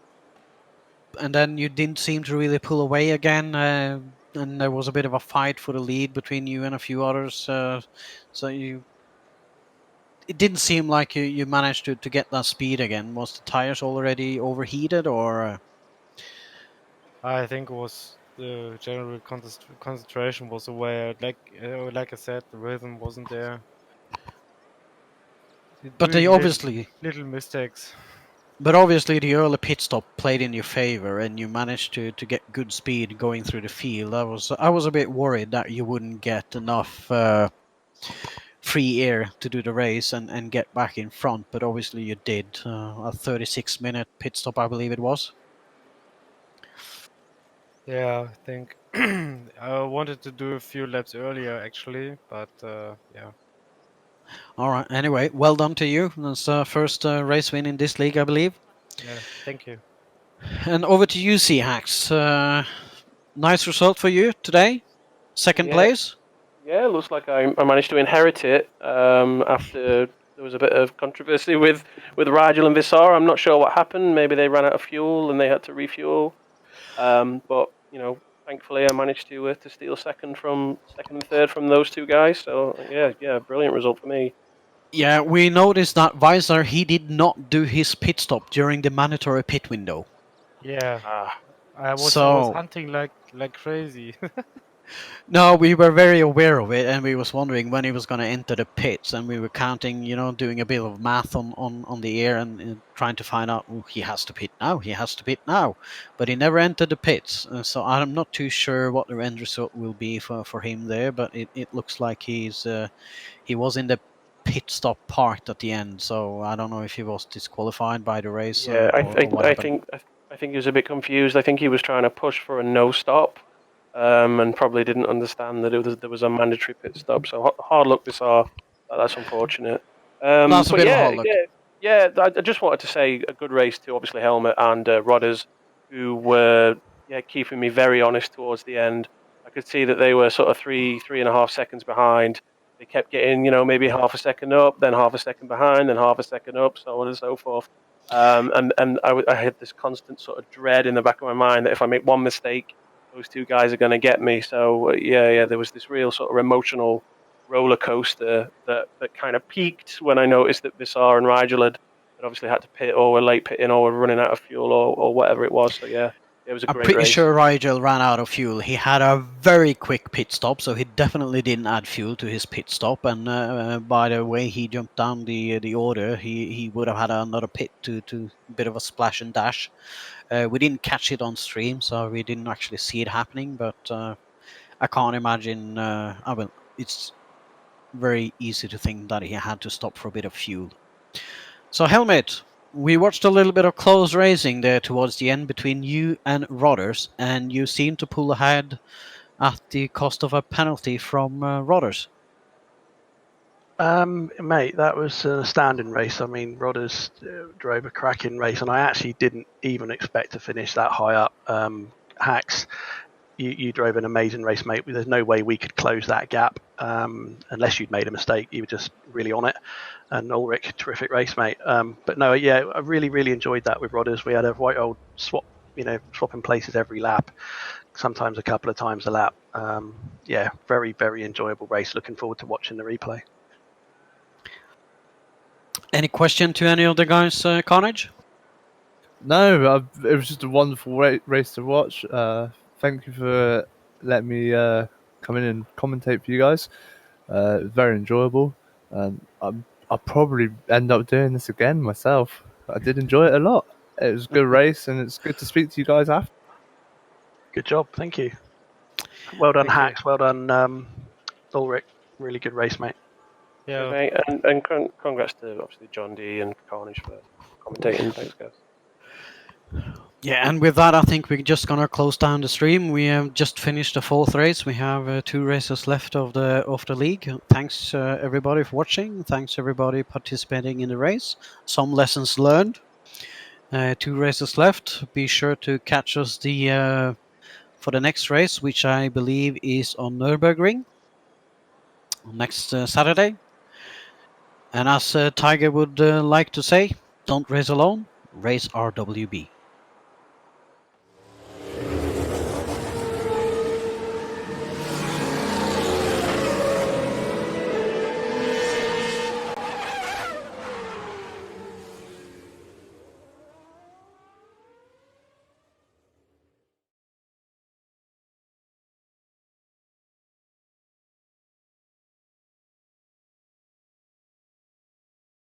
then you didn't seem to really pull away again, and there was a bit of a fight for the lead between you and a few others. So it didn't seem like you managed to get that speed again. Was the tires already overheated, or? I think it was the general concentration was away. Like I said, the rhythm wasn't there. But they Doing obviously, little mistakes. but obviously the early pit stop played in your favor, and you managed to get good speed going through the field. I was a bit worried that you wouldn't get enough free air to do the race and get back in front, but obviously you did. A 36-minute pit stop, I believe it was. Yeah, I think I wanted to do a few laps earlier actually, but yeah. All right. Anyway, well done to you. That's first race win in this league, I believe. Yeah, thank you. And over to you, C Hacks. Nice result for you today. Second Yeah, place. yeah. Looks like I managed to inherit it after there was a bit of controversy with Rigel and Visar. I'm not sure what happened. Maybe they ran out of fuel and they had to refuel. But thankfully I managed to steal second and third from those two guys. So yeah, brilliant result for me. Yeah, we noticed that Weiser, he did not do his pit stop during the mandatory pit window. Yeah, Ah, I was So hunting like crazy. no, we were very aware of it, and we was wondering when he was going to enter the pits, and we were counting, doing a bit of math on the air and trying to find out, oh, he has to pit now, he has to pit now, but he never entered the pits. So I'm not too sure what the end result will be for him there, but it looks like he was in the pit stop part at the end. So I don't know if he was disqualified by the race yeah. I or think what I happened. think I think he was a bit confused. I think he was trying to push for a no stop. And probably didn't understand that there was a mandatory pit stop. So hard luck, Visar. That's unfortunate. That's a But bit of yeah, hard luck. yeah. I just wanted to say a good race to obviously Helmet and Rodders, who were keeping me very honest towards the end. I could see that they were sort of 3.5 seconds behind. They kept getting maybe half a second up, then half a second behind, then half a second up, so on and so forth. And I had this constant sort of dread in the back of my mind that if I make one mistake, those two guys are going to get me. So yeah, there was this real sort of emotional roller coaster that kind of peaked when I noticed that Visar and Rigel had obviously had to pit or were late pitting or were running out of fuel or whatever it was. So yeah, it was a I'm great pretty race. sure Rigel ran out of fuel. He had a very quick pit stop, so he definitely didn't add fuel to his pit stop. And by the way he jumped down the order, he would have had another pit to bit of a splash and dash. We didn't catch it on stream, so we didn't actually see it happening. But I can't imagine. It's very easy to think that he had to stop for a bit of fuel. So, Helmet, we watched a little bit of close racing there towards the end between you and Rodders, and you seem to pull ahead at the cost of a penalty from Rodders. Mate, that was a standing race. I mean, Rodders drove a cracking race, and I actually didn't even expect to finish that high up. Hacks, you drove an amazing race, mate. There's no way we could close that gap unless you'd made a mistake. You were just really on it. And Ulrich, terrific race, mate. But no, yeah, I really, really enjoyed that with Rodders. We had a white old swap, swapping places every lap, sometimes a couple of times a lap. Yeah, very, very enjoyable race. Looking forward to watching the replay. Any question to any of the guys, Carnage? No, it was just a wonderful race to watch. Thank you for letting me come in and commentate for you guys. It was very enjoyable. I'll probably end up doing this again myself. I did enjoy it a lot. It was a good race, and it's good to speak to you guys after. Good job, thank you. Well done, Thank you. Hacks. Well done, Ulrich. Really good race, mate. Yeah, Mate, and congrats to obviously JonD and Carnage for commentating. Thanks, guys. Yeah, and with that, I think we're just gonna close down the stream. We have just finished the fourth race. We have 2 races left of the league. Thanks everybody for watching. Thanks everybody participating in the race. Some lessons learned. 2 races left. Be sure to catch us for the next race, which I believe is on Nurbergring next Saturday. And as Tiger would like to say, don't race alone, race RWB.